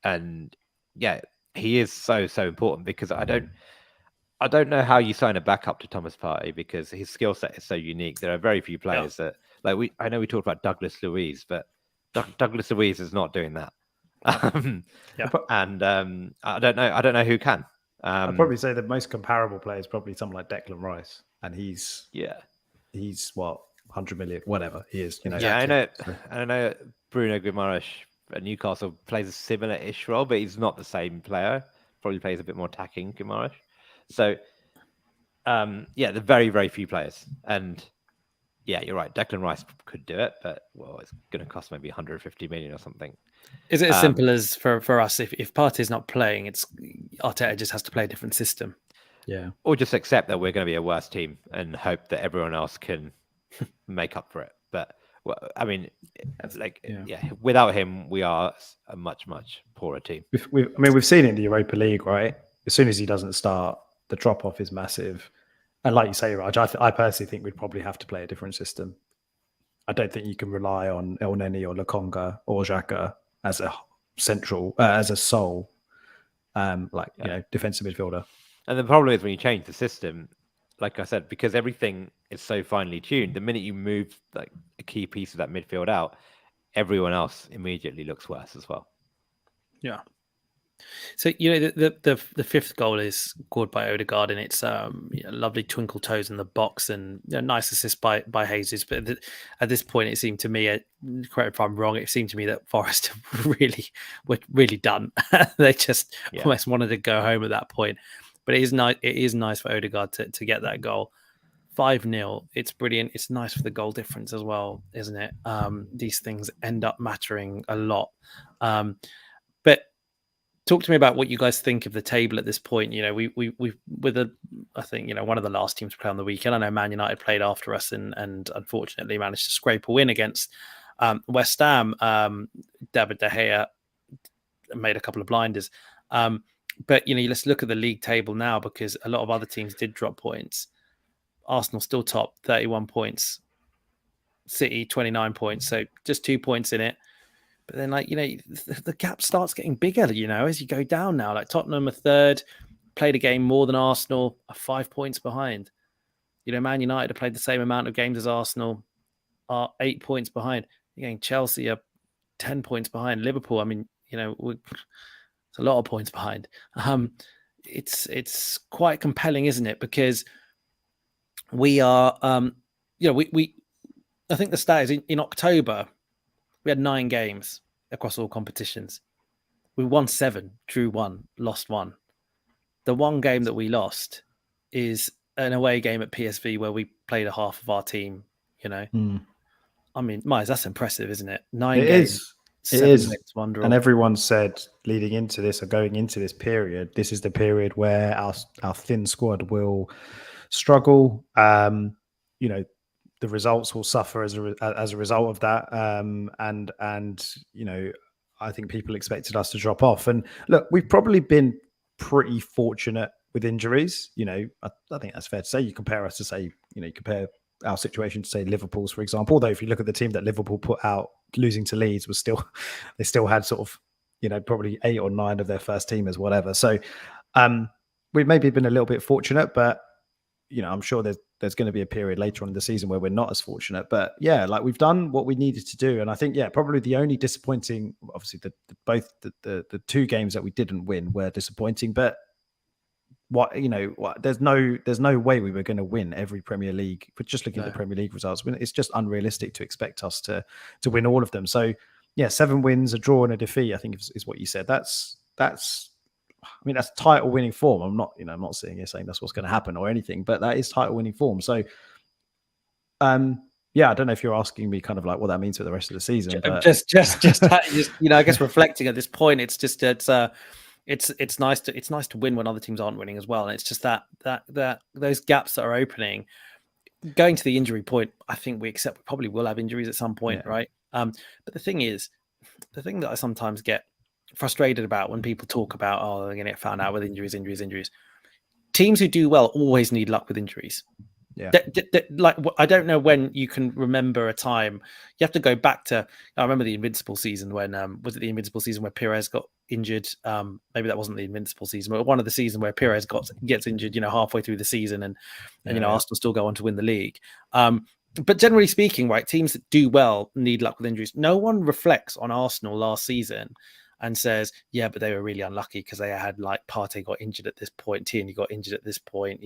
And yeah, he is so important, because I don't know how you sign a backup to Thomas Partey, because his skill set is so unique. There are very few players that, like, I know we talked about Douglas Luiz, but Douglas Luiz is not doing that. And I don't know who can.
I'd probably say the most comparable player is probably someone like Declan Rice, and he's what, 100 million, whatever he is. You know.
Yeah, I know Bruno Guimaraes at Newcastle plays a similar-ish role, but he's not the same player. Probably plays a bit more attacking, Guimaraes. So, the very, very few players. And yeah, you're right. Declan Rice could do it, but it's going to cost maybe 150 million or something.
Is it as simple as for us, if Partey's not playing, it's Arteta just has to play a different system?
Yeah.
Or just accept that we're going to be a worse team and hope that everyone else can make up for it. But I mean, without him, we are a much, much poorer team.
We've seen it in the Europa League, right? As soon as he doesn't start, the drop off is massive. And like you say, Raj, I personally think we'd probably have to play a different system. I don't think you can rely on El Neni or Lokonga or Xhaka as a central, as a sole, defensive midfielder.
And the problem is when you change the system, like I said, because everything is so finely tuned, the minute you move like a key piece of that midfield out, everyone else immediately looks worse as well.
Yeah. So, the fifth goal is scored by Odegaard, and it's lovely twinkle toes in the box, and nice assist by Jesus. But at this point, it seemed to me, correct if I'm wrong, it seemed to me that Forest were really done. They just almost wanted to go home at that point. But it is nice. It is nice for Odegaard to get that goal. 5-0. It's brilliant. It's nice for the goal difference as well, isn't it? These things end up mattering a lot. But talk to me about what you guys think of the table at this point. I think one of the last teams to play on the weekend. I know Man United played after us and unfortunately managed to scrape a win against West Ham. David De Gea made a couple of blinders. But let's look at the league table now, because a lot of other teams did drop points. Arsenal still top, 31 points. City 29 points, so just 2 points in it. But then, like, the gap starts getting bigger, as you go down now. Like Tottenham are third, played a game more than Arsenal, are 5 points behind. Man United have played the same amount of games as Arsenal, are 8 points behind. Again, Chelsea are 10 points behind. Liverpool, I mean, it's a lot of points behind. It's quite compelling, isn't it? Because we are, I think the stat is in October, we had 9 games across all competitions. We won 7, drew 1, lost 1. The one game that we lost is an away game at PSV where we played a half of our team, I mean, Miles, that's impressive, isn't it? 9 games.
It is.
Wins, 1 draw.
And everyone said leading into this or going into this period, this is the period where our thin squad will struggle. The results will suffer as a result of that. And I think people expected us to drop off. And look, we've probably been pretty fortunate with injuries. I think that's fair to say. You compare us to say, you compare our situation to say Liverpool's, for example. Although if you look at the team that Liverpool put out losing to Leeds, they still had sort of, probably 8 or 9 of their first teamers, whatever. So we've maybe been a little bit fortunate, but I'm sure there's going to be a period later on in the season where we're not as fortunate. But yeah, like we've done what we needed to do, and I think probably the only disappointing, obviously both the 2 games that we didn't win were disappointing. But there's no way we were going to win every Premier League. But just looking at the Premier League results, it's just unrealistic to expect us to win all of them. So yeah, 7 wins, a draw, and a defeat, I think is what you said. That's title winning form. I'm not sitting here saying that's what's going to happen or anything, but that is title winning form. So, I don't know if you're asking me kind of like what that means for the rest of the season. But... just
I guess reflecting at this point, it's just it's nice to win when other teams aren't winning as well, and it's just that those gaps that are opening. Going to the injury point, I think we probably will have injuries at some point, right? But the thing that I sometimes get frustrated about when people talk about, they're going to get found out with injuries. Teams who do well always need luck with injuries. Yeah. Like, I don't know when you can remember a time. You have to go back to. I remember the Invincible season when was it the Invincible season where Pires got injured? Maybe that wasn't the Invincible season, but one of the seasons where Pires gets injured. halfway through the season, and Arsenal still go on to win the league. But generally speaking, right, teams that do well need luck with injuries. No one reflects on Arsenal last season and says, yeah, but they were really unlucky because they had like Partey got injured at this point, Tierney got injured at this point.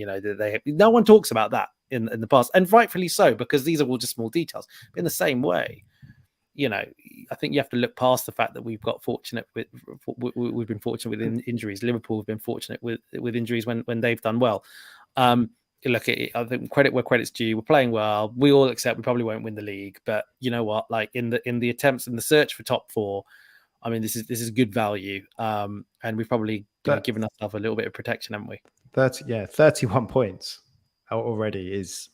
No one talks about that in the past, and rightfully so, because these are all just small details. But in the same way, I think you have to look past the fact that we've been fortunate with injuries. Liverpool have been fortunate with injuries when they've done well. Look, I think credit where credit's due. We're playing well. We all accept we probably won't win the league, but you know what? Like in the attempts in the search for top 4. I mean, this is good value, and we've probably given ourselves a little bit of protection, haven't we?
31 points already is.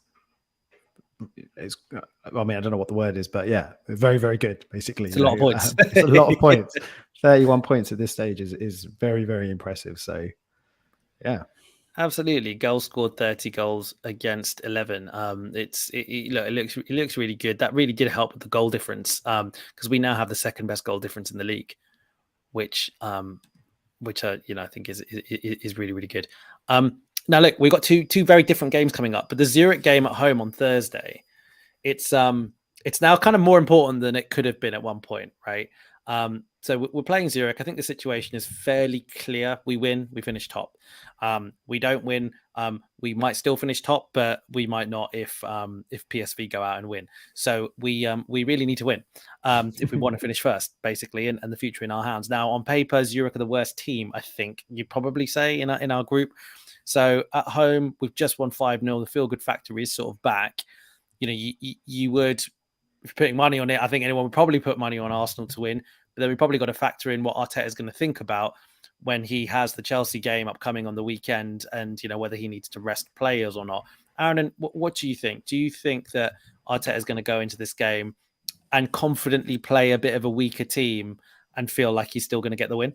I mean, I don't know what the word is, but yeah, very, very good. Basically,
it's a lot of points.
It's a lot of points. 31 points at this stage is very, very impressive. So, yeah.
Absolutely, goals scored 30 goals against 11. It looks really good. That really did help with the goal difference, because we now have the second best goal difference in the league, which I think is really, really good. Now look, we've got two very different games coming up, but the Zurich game at home on Thursday, it's now kind of more important than it could have been at one point, right? So we're playing Zurich. I think the situation is fairly clear. We win, we finish top. We don't win, we might still finish top, but we might not if PSV go out and win. So we really need to win if we want to finish first, basically, and the future in our hands. Now, on paper, Zurich are the worst team, I think you'd probably say in our group. So at home, we've just won 5-0. The feel-good factor is sort of back. You would, if putting money on it, I think anyone would probably put money on Arsenal to win. But then we probably got to factor in what Arteta is going to think about when he has the Chelsea game upcoming on the weekend, and whether he needs to rest players or not. Aaron, what do you think? Do you think that Arteta is going to go into this game and confidently play a bit of a weaker team and feel like he's still going to get the win?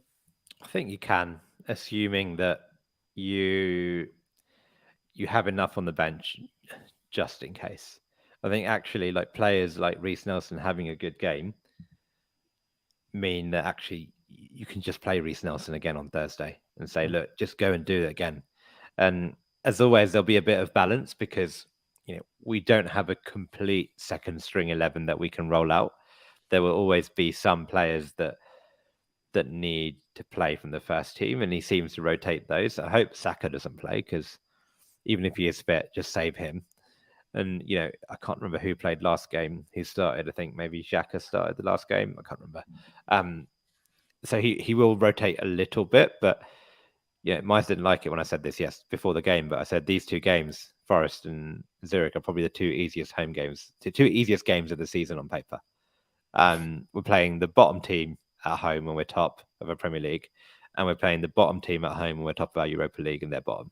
I think you can, assuming that you have enough on the bench just in case. I think actually like players like Reece Nelson having a good game mean that actually you can just play Reece Nelson again on Thursday and say, look, just go and do it again. And as always, there'll be a bit of balance because we don't have a complete second string 11 that we can roll out. There will always be some players that need to play from the first team, and he seems to rotate those. I hope Saka doesn't play because even if he is fit, just save him. And I can't remember who played last game. Who started? I think maybe Xhaka started the last game. I can't remember. So he will rotate a little bit, but Mice didn't like it when I said this before the game. But I said these two games, Forest and Zurich, are probably the two easiest home games, the two easiest games of the season on paper. We're playing the bottom team at home when we're top of a Premier League, and we're playing the bottom team at home when we're top of our Europa League and they're bottom.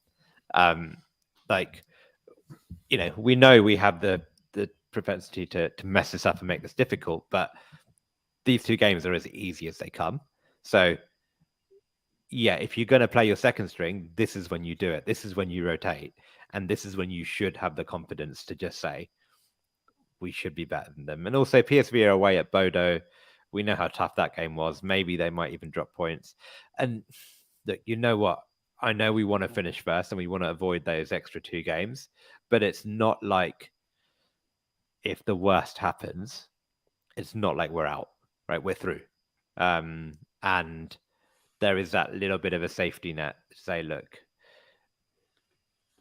We know we have the propensity to mess this up and make this difficult, but these two games are as easy as they come. So, if you're going to play your second string, this is when you do it. This is when you rotate. And this is when you should have the confidence to just say, we should be better than them. And also, PSV are away at Bodo. We know how tough that game was. Maybe they might even drop points. And look, you know what? I know we want to finish first and we want to avoid those extra 2 games. But it's not like if the worst happens, it's not like we're out, right? We're through. And there is that little bit of a safety net to say, look,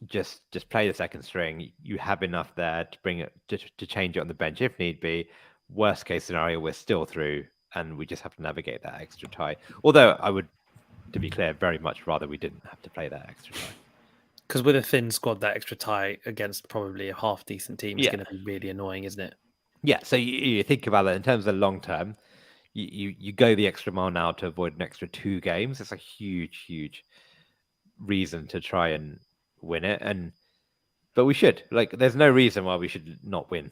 just play the second string. You have enough there to bring it to change it on the bench if need be. Worst case scenario, we're still through, and we just have to navigate that extra tie. Although I would, to be clear, very much rather we didn't have to play that extra tie.
Because with a thin squad, that extra tie against probably a half decent team is going to be really annoying, isn't it?
Yeah. So you think about that in terms of long term. You go the extra mile now to avoid an extra 2 games. It's a huge reason to try and win it. But we should. There's no reason why we should not win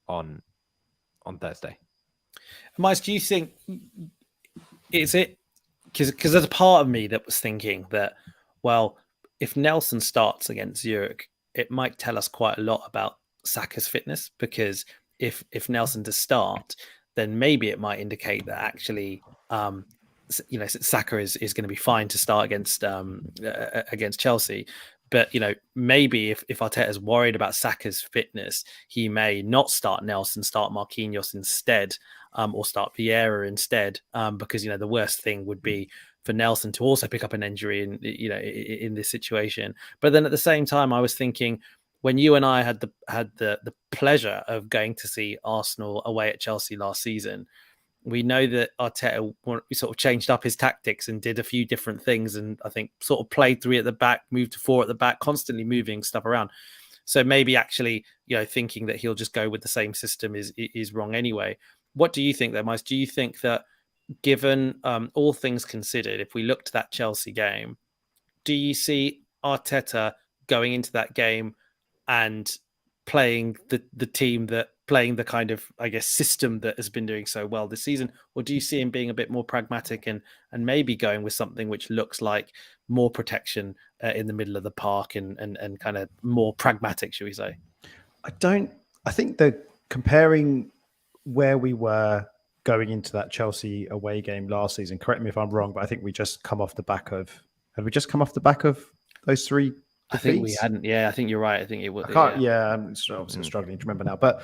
on Thursday.
Mice, do you think is it because there's a part of me that was thinking that, well, if Nelson starts against Zurich, it might tell us quite a lot about Saka's fitness, because if Nelson does start, then maybe it might indicate that actually, Saka is going to be fine to start against Chelsea. But, maybe if Arteta's worried about Saka's fitness, he may not start Nelson, start Marquinhos instead, or start Vieira instead, because, the worst thing would be for Nelson to also pick up an injury in this situation. But then at the same time, I was thinking, when you and I had the pleasure of going to see Arsenal away at Chelsea last season, we know that Arteta sort of changed up his tactics and did a few different things, and I think sort of played 3 at the back, moved to 4 at the back, constantly moving stuff around. So maybe actually, thinking that he'll just go with the same system is wrong anyway. What do you think, though, Mice? Do you think that, given all things considered, if we look to that Chelsea game, do you see Arteta going into that game and playing the team playing the kind of, I guess, system that has been doing so well this season? Or do you see him being a bit more pragmatic and maybe going with something which looks like more protection in the middle of the park and kind of more pragmatic, should we say?
I think that comparing where we were going into that Chelsea away game last season, correct me if I'm wrong, but I think we just come off the back of, had we just come off the back of those 3 defeats?
I think we hadn't. Yeah, I think you're right. I think it was.
I'm obviously struggling to remember now. But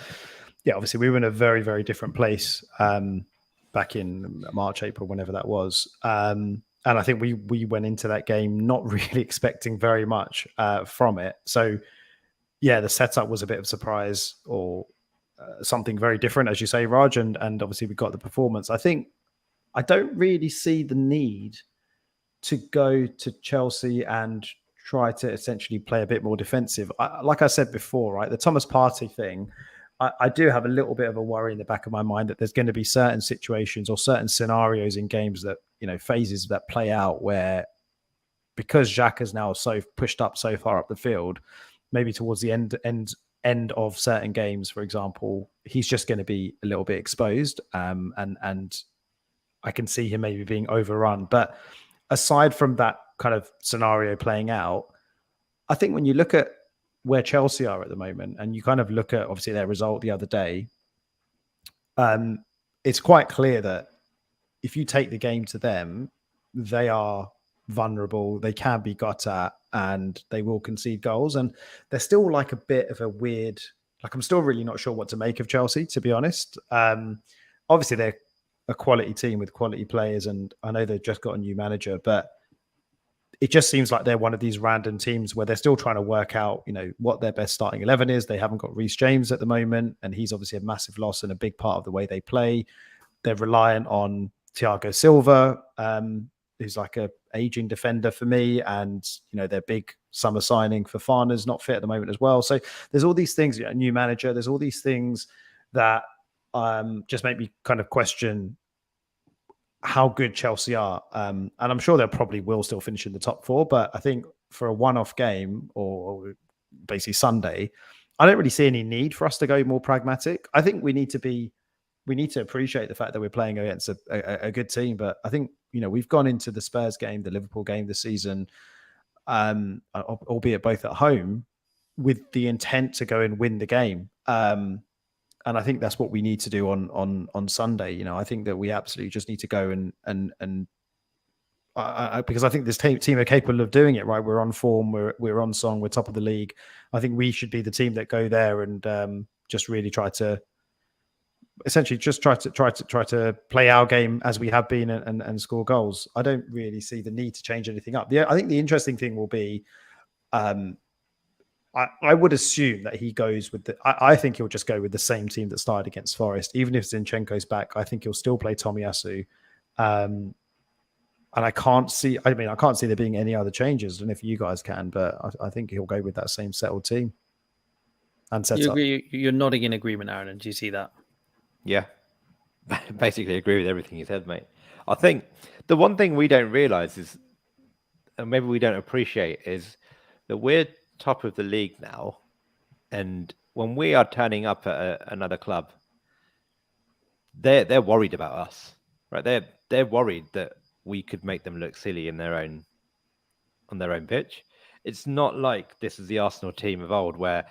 obviously we were in a very, very different place back in March, April, whenever that was. And I think we went into that game not really expecting very much from it. So, the setup was a bit of a surprise or something very different, as you say, Raj. And obviously we got the performance. I don't really see the need to go to Chelsea and try to essentially play a bit more defensive. Like I said before, right, the Thomas Partey thing, I do have a little bit of a worry in the back of my mind that there's going to be certain situations or certain scenarios in games that, phases that play out where, because Xhaka is now so pushed up so far up the field, maybe towards the end of certain games, for example, he's just going to be a little bit exposed. And I can see him maybe being overrun. But aside from that kind of scenario playing out, I think when you look at where Chelsea are at the moment, and you kind of look at obviously their result the other day, it's quite clear that if you take the game to them, they are vulnerable. They can be got at, and they will concede goals. And they're still like a bit of a weird. Like I'm still really not sure what to make of Chelsea, to be honest. Obviously, they're a quality team with quality players, and I know they've just got a new manager, but it just seems like they're one of these random teams where they're still trying to work out, what their best starting 11 is. They haven't got Reece James at the moment, and he's obviously a massive loss and a big part of the way they play. They're reliant on Thiago Silva, who's like a aging defender for me, and their big summer signing for Fana's not fit at the moment as well. So there's all these things, a new manager. There's all these things that just make me kind of question how good Chelsea are. And I'm sure they probably will still finish in the top 4, but I think for a one-off game or basically Sunday, I don't really see any need for us to go more pragmatic. I think we need to appreciate the fact that we're playing against a good team. But I think, we've gone into the Spurs game, the Liverpool game this season, albeit both at home, with the intent to go and win the game. And I think that's what we need to do on Sunday. I think that we absolutely just need to go and because I think this team are capable of doing it. Right, we're on form, we're on song, we're top of the league. I think we should be the team that go there and just really try to play our game as we have been and score goals. I don't really see the need to change anything up. I think the interesting thing will be. I would assume that he goes with I think he'll just go with the same team that started against Forest. Even if Zinchenko's back, I think he'll still play Tomiyasu. And I can't see there being any other changes. And if you guys can, but I think he'll go with that same settled team. And set up.
You're nodding in agreement, Aaron. And do you see that?
Yeah. Basically agree with everything you said, mate. I think the one thing we don't realize is, and maybe we don't appreciate, is that we're top of the league now, and when we are turning up at another club, they're worried about us, right? They're worried that we could make them look silly on their own pitch. It's not like this is the Arsenal team of old where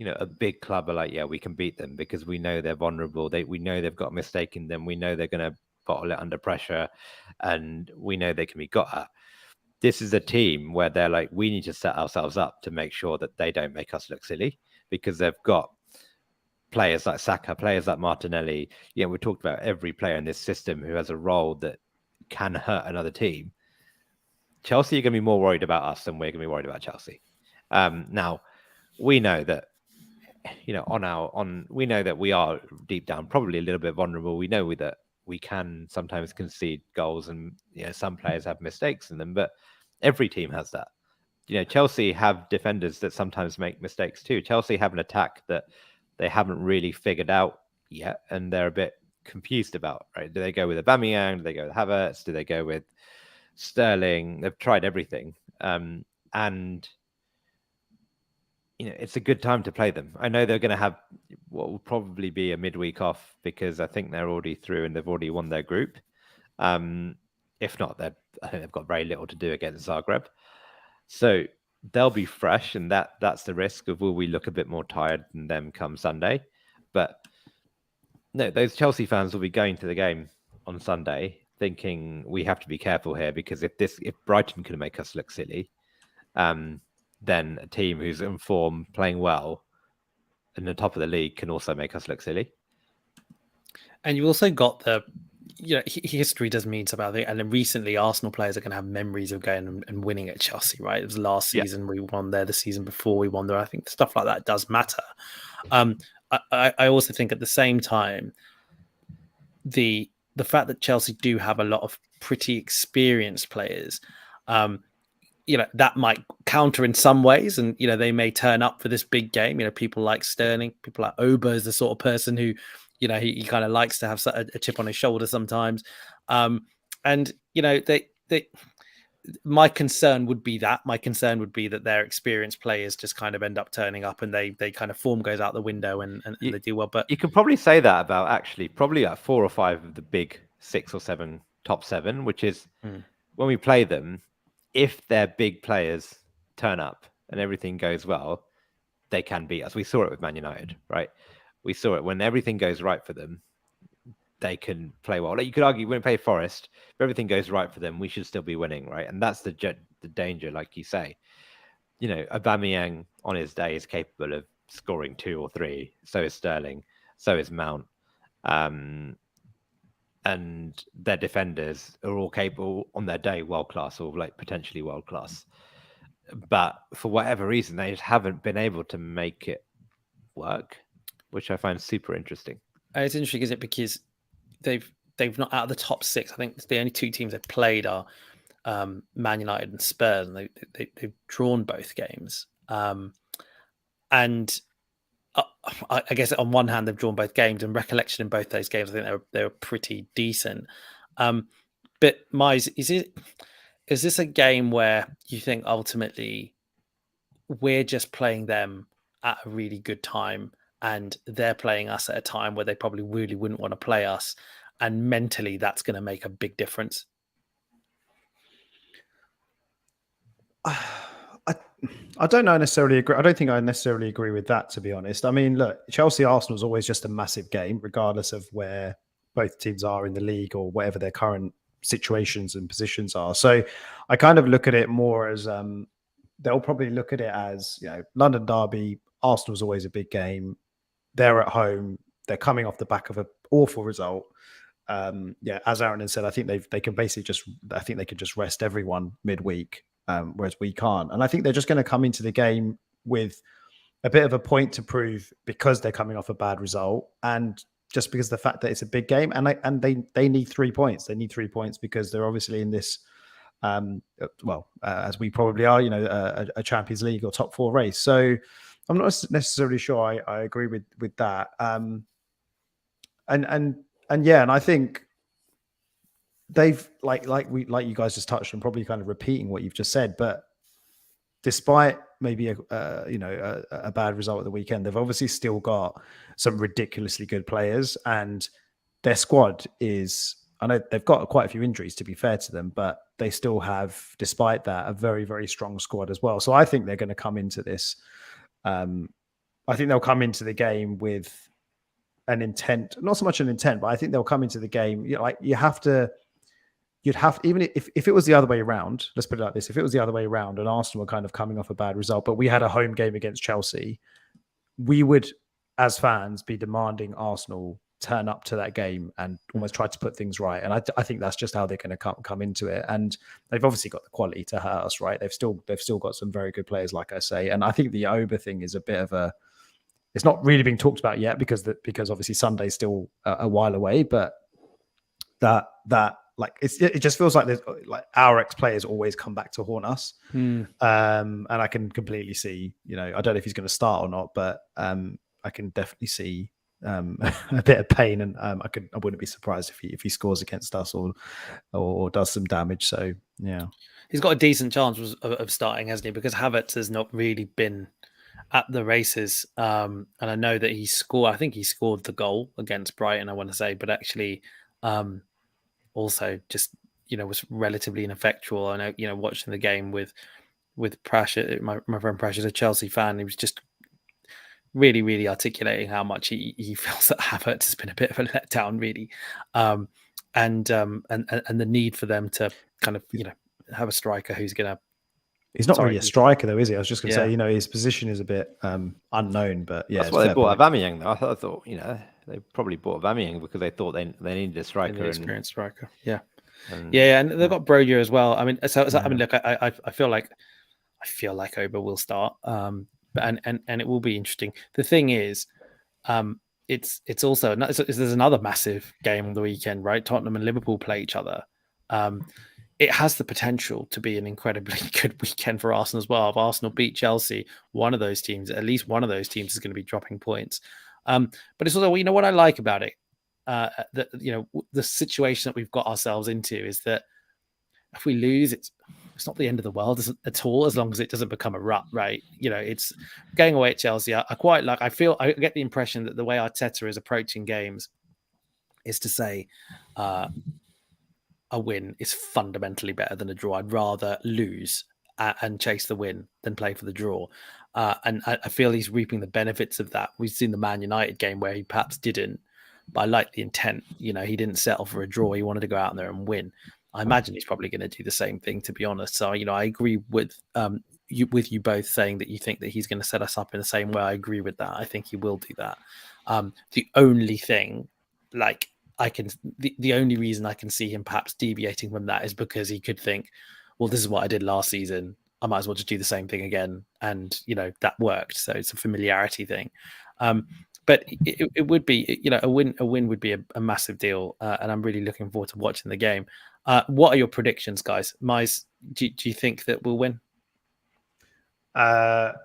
a big club are like, yeah, we can beat them because we know they're vulnerable. We know they've got a mistake in them. We know they're going to bottle it under pressure, and we know they can be got at. This is a team where they're like, we need to set ourselves up to make sure that they don't make us look silly, because they've got players like Saka, players like Martinelli. We talked about every player in this system who has a role that can hurt another team. Chelsea are going to be more worried about us than we're going to be worried about Chelsea. Now, we know that, we know that we are deep down probably a little bit vulnerable. We know that we can sometimes concede goals, and some players have mistakes in them, but every team has that. Chelsea have defenders that sometimes make mistakes too. Chelsea have an attack that they haven't really figured out yet, and they're a bit confused about, right? Do they go with Aubameyang? Do they go with Havertz? Do they go with Sterling? They've tried everything. And it's a good time to play them. I know they're going to have what will probably be a midweek off, because I think they're already through and they've already won their group. If not, I think they've got very little to do against Zagreb. So they'll be fresh, and that's the risk of, will we look a bit more tired than them come Sunday? But no, those Chelsea fans will be going to the game on Sunday thinking we have to be careful here, because if Brighton can make us look silly, then a team who's in form, playing well, and the top of the league can also make us look silly.
And you also got history does mean something. And then recently, Arsenal players are going to have memories of going and winning at Chelsea, right? It was last season we won there, the season before we won there. I think stuff like that does matter. I also think at the same time, the fact that Chelsea do have a lot of pretty experienced players, that might counter in some ways, and they may turn up for this big game. People like Sterling, people like Oba is the sort of person who, he kind of likes to have a chip on his shoulder sometimes. And my concern would be that their experienced players just kind of end up turning up, and they kind of form goes out the window, and they do well. But
you could probably say that about actually probably like 4 or 5 of the big 6 or 7 top 7, which is when we play them, if their big players turn up and everything goes well, they can beat us. We saw it with Man United, right? We saw it when everything goes right for them, they can play well. Like you could argue when we play Forest, if everything goes right for them, we should still be winning, right? And that's the danger, like you say. You know, Aubameyang on his day is capable of scoring 2 or 3. So is Sterling. So is Mount. And their defenders are all capable on their day, world class or like potentially world class. But for whatever reason, they just haven't been able to make it work, which I find super interesting.
It's interesting, isn't it? Because they've not out of the top 6. I think the only 2 teams they've played are Man United and Spurs, and they've drawn both games. And I guess on one hand they've drawn both games, and recollection in both those games, I think they were pretty decent. But Mize, is this a game where you think ultimately we're just playing them at a really good time, and they're playing us at a time where they probably really wouldn't want to play us, and mentally that's going to make a big difference?
I don't know necessarily agree. I don't think I necessarily agree with that, to be honest. I mean, look, Chelsea-Arsenal is always just a massive game, regardless of where both teams are in the league or whatever their current situations and positions are. So I kind of look at it more as they'll probably look at it as, you know, London derby. Arsenal's always a big game. They're at home. They're coming off the back of an awful result. As Aaron has said, I think they can basically they could just rest everyone midweek. Whereas we can't. And I think they're just going to come into the game with a bit of a point to prove because they're coming off a bad result, and just because of the fact that it's a big game, and they need 3 points. They need 3 points because they're obviously in this, as we probably are, you know, a Champions League or top 4 race. So I'm not necessarily sure I agree with that. And I think they've like you guys just touched on, probably kind of repeating what you've just said, but despite maybe a bad result at the weekend, they've obviously still got some ridiculously good players, and their squad is, I know they've got quite a few injuries, to be fair to them, but they still have, despite that, a very, very strong squad as well. So I think they're going to come into this. I think they'll come into the game with an intent, not so much an intent, but I think they'll come into the game, you know, like you'd have, even if it was the other way around, let's put it like this, if it was the other way around and Arsenal were kind of coming off a bad result, but we had a home game against Chelsea, we would, as fans, be demanding Arsenal turn up to that game and almost try to put things right. And I think that's just how they're going to come into it. And they've obviously got the quality to hurt us, right? They've still got some very good players, like I say. And I think the Oba thing is a bit of it's not really being talked about yet because obviously Sunday's still a while away, but that like it just feels like there's like our ex-players always come back to haunt us. And I can completely see, you know, I don't know if he's going to start or not, but I can definitely see a bit of pain, and I wouldn't be surprised if he scores against us or does some damage. So yeah,
he's got a decent chance of starting, hasn't he? Because Havertz has not really been at the races, and I know that I think he scored the goal against Brighton, I want to say, but actually also just, you know, was relatively ineffectual. I know, you know, watching the game with Prash, my friend Prash is a Chelsea fan. He was just really, really articulating how much he feels that Havertz has been a bit of a letdown, really, and the need for them to kind of, you know, have a striker who's going to.
He's not really a striker, though, is he? I was just going to say, you know, his position is a bit unknown, but yeah,
that's why they bought Aubameyang, though. I thought, you know, they probably bought Aubameyang because they thought they needed a striker,
an experienced striker. Yeah, and they've got Broja as well. I mean, I mean, look, I feel like Oba will start, and it will be interesting. The thing is, it's also there's another massive game on the weekend, right? Tottenham and Liverpool play each other. It has the potential to be an incredibly good weekend for Arsenal as well. If Arsenal beat Chelsea, at least one of those teams is going to be dropping points. But it's also, you know, what I like about it, that, you know, the situation that we've got ourselves into is that if we lose, it's not the end of the world at all, as long as it doesn't become a rut, right? You know, it's going away at Chelsea. I get the impression that the way Arteta is approaching games is to say, a win is fundamentally better than a draw. I'd rather lose and chase the win than play for the draw. And I feel he's reaping the benefits of that. We've seen the Man United game where he perhaps didn't, but I like the intent. He didn't settle for a draw. He wanted to go out there and win. I imagine he's probably going to do the same thing, to be honest. So, I agree with you both saying that you think that he's going to set us up in the same way. I agree with that. I think he will do that. The only thing, the only reason I can see him perhaps deviating from that is because he could think, well, this is what I did last season. I might as well just do the same thing again. And, that worked. So it's a familiarity thing. But it would be, a win would be a massive deal. And I'm really looking forward to watching the game. What are your predictions, guys? Mize, do you think that we'll win?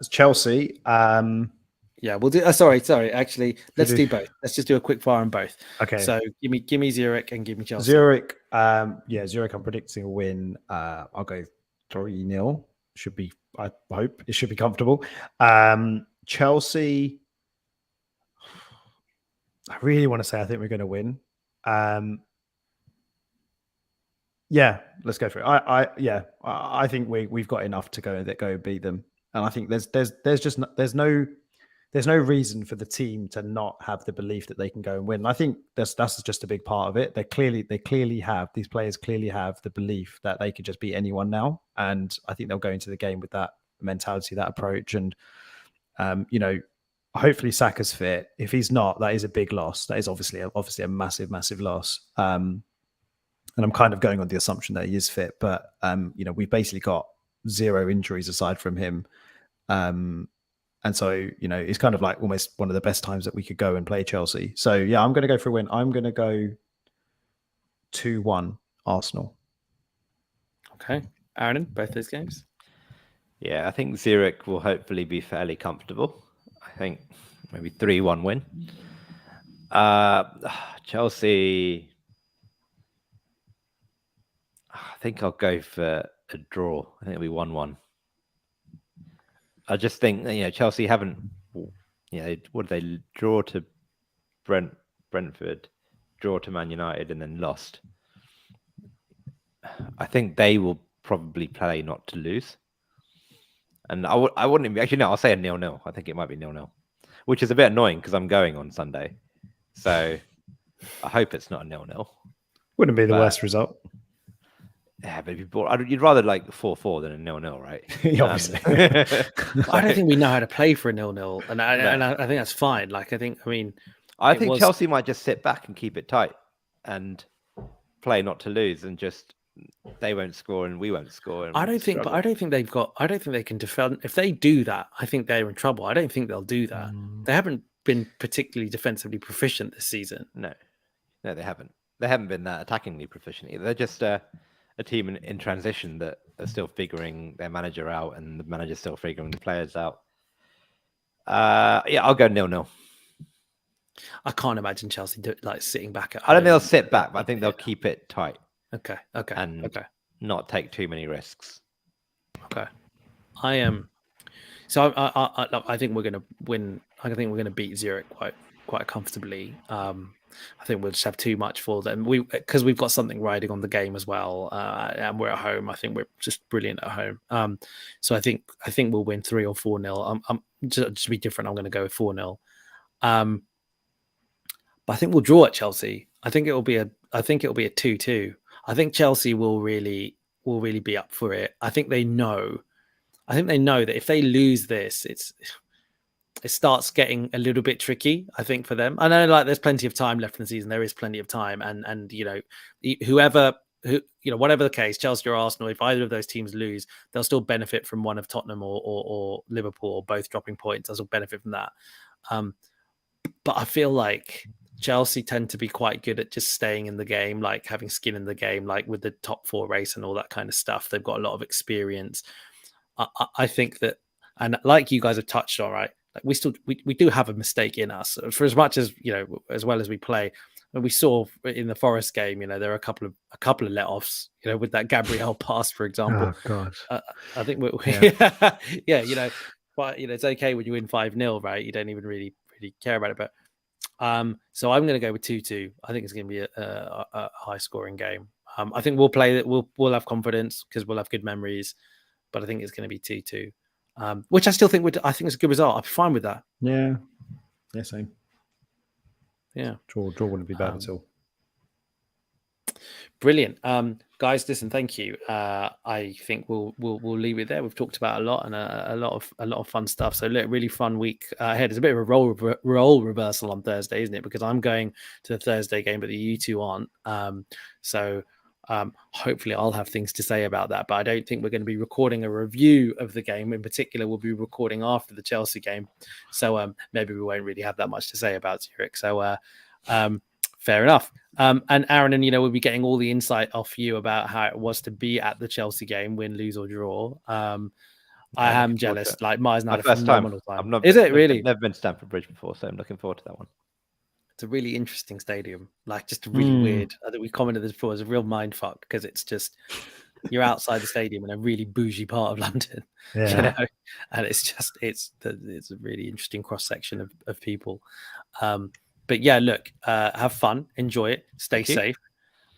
Chelsea.
Yeah, we'll do. Sorry. Actually, let's do both. Let's just do a quick fire on both.
Okay.
So give me Zurich and give me Chelsea.
Zurich. Zurich. I'm predicting a win. I'll go 3-0. Should be. I hope it should be comfortable. Chelsea. I really want to say I think we're going to win. Yeah, let's go for it. I think we've got enough to go and beat them, and I think there's no reason for the team to not have the belief that they can go and win. And I think that's just a big part of it. These players clearly have the belief that they could just beat anyone now, and I think they'll go into the game with that mentality, that approach, and hopefully Saka's fit. If he's not, that is a big loss. That is obviously a massive loss. And I'm kind of going on the assumption that he is fit, but we've basically got 0 injuries aside from him. And so, it's kind of like almost one of the best times that we could go and play Chelsea. So yeah, I'm going to go for a win. I'm going to go 2-1 Arsenal.
Okay. Aaron, both those games?
Yeah, I think Zurich will hopefully be fairly comfortable. I think maybe 3-1 win. Chelsea, I think I'll go for a draw. I think it'll be 1-1. I just think, Chelsea haven't, what did they draw to Brentford, draw to Man United, and then lost. I think they will probably play not to lose. And I wouldn't actually, no, I'll say a 0-0. I think it might be 0-0, which is a bit annoying because I'm going on Sunday. So I hope it's not a 0-0.
Wouldn't be the worst result.
Yeah, but you'd rather like 4-4 than a 0-0, right?
Obviously.
I don't think we know how to play for a 0-0, and I think that's fine. I think
Chelsea might just sit back and keep it tight and play not to lose, and just they won't score and we won't score.
I don't think they can defend. If they do that, I think they're in trouble. I don't think they'll do that. They haven't been particularly defensively proficient this season.
No, they haven't. They haven't been that attackingly proficient either. They're just a team in transition that are still figuring their manager out, and the manager's still figuring the players out. I'll go 0-0.
I can't imagine Chelsea sitting back at home.
I don't think they'll sit back, but I think they'll keep it tight.
Okay.
And not take too many risks.
Okay. I am. So I think we're going to win. I think we're going to beat Zurich quite comfortably. I think we'll just have too much for them. Because we've got something riding on the game as well, and we're at home. I think we're just brilliant at home. So I think we'll win 3 or 4-0. I'm just to be different. I'm going to go with 4-0. But I think we'll draw at Chelsea. I think it'll be a 2-2. I think Chelsea will really be up for it. I think they know that if they lose this, it starts getting a little bit tricky, I think, for them. I know there's plenty of time left in the season. There is plenty of time. And whatever the case, Chelsea or Arsenal, if either of those teams lose, they'll still benefit from one of Tottenham or Liverpool, or both dropping points. They'll still benefit from that. But I feel like Chelsea tend to be quite good at just staying in the game, having skin in the game, with the top 4 race and all that kind of stuff. They've got a lot of experience. I think that, and like you guys have touched on, right? We do have a mistake in us, for as much as as well as we play. And we saw in the Forest game, there are a couple of let-offs, with that Gabriel pass, for example.
Oh God!
I think but it's okay when you win 5-0, right? You don't even really care about it. But so I'm going to go with 2-2. I think it's going to be a high-scoring game. I think we'll play it. We'll have confidence because we'll have good memories. But I think it's going to be 2-2. which I still think I think it's a good result. I'm fine with that.
Yeah, same.
Yeah,
Draw wouldn't be bad at all.
Brilliant, guys. Listen, thank you. I think we'll leave it there. We've talked about a lot and a lot of fun stuff. So look, really fun week ahead. It's a bit of a role reversal on Thursday, isn't it? Because I'm going to the Thursday game, but you two aren't. So hopefully I'll have things to say about that. But I don't think we're going to be recording a review of the game. In particular, we'll be recording after the Chelsea game. So maybe we won't really have that much to say about Zurich. So fair enough. And Aaron, and we'll be getting all the insight off you about how it was to be at the Chelsea game, win, lose, or draw. I am jealous. Like Myers had a phenomenal time. Is it really?
Never been to Stamford Bridge before, so I'm looking forward to that one.
It's a really interesting stadium, like just really weird. I think we commented this before. It's a real mind fuck because it's just you're outside the stadium in a really bougie part of London, and it's a really interesting cross section of people. But yeah, look, have fun, enjoy it, stay safe.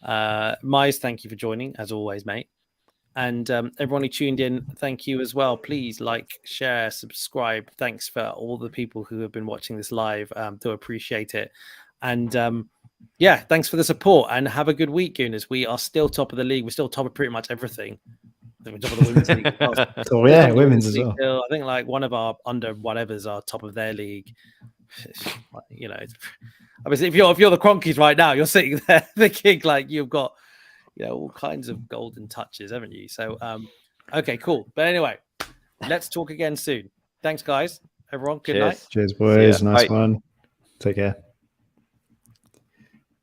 Mize, thank you for joining as always, mate. And everyone who tuned in, thank you as well. Please like, share, subscribe. Thanks for all the people who have been watching this live. Do appreciate it. And yeah, thanks for the support and have a good week, Gooners. We are still top of the league. We're still top of pretty much everything. I think we're top of the women's league as well.
Oh yeah, women's as well.
Still. I think like one of our under whatevers are top of their league. Obviously, if you're the Cronkies right now, you're sitting there thinking like you've got all kinds of golden touches, haven't you? So okay, cool. But anyway, let's talk again soon. Thanks, guys. Everyone, good night.
Cheers, boys. Nice one. Take care.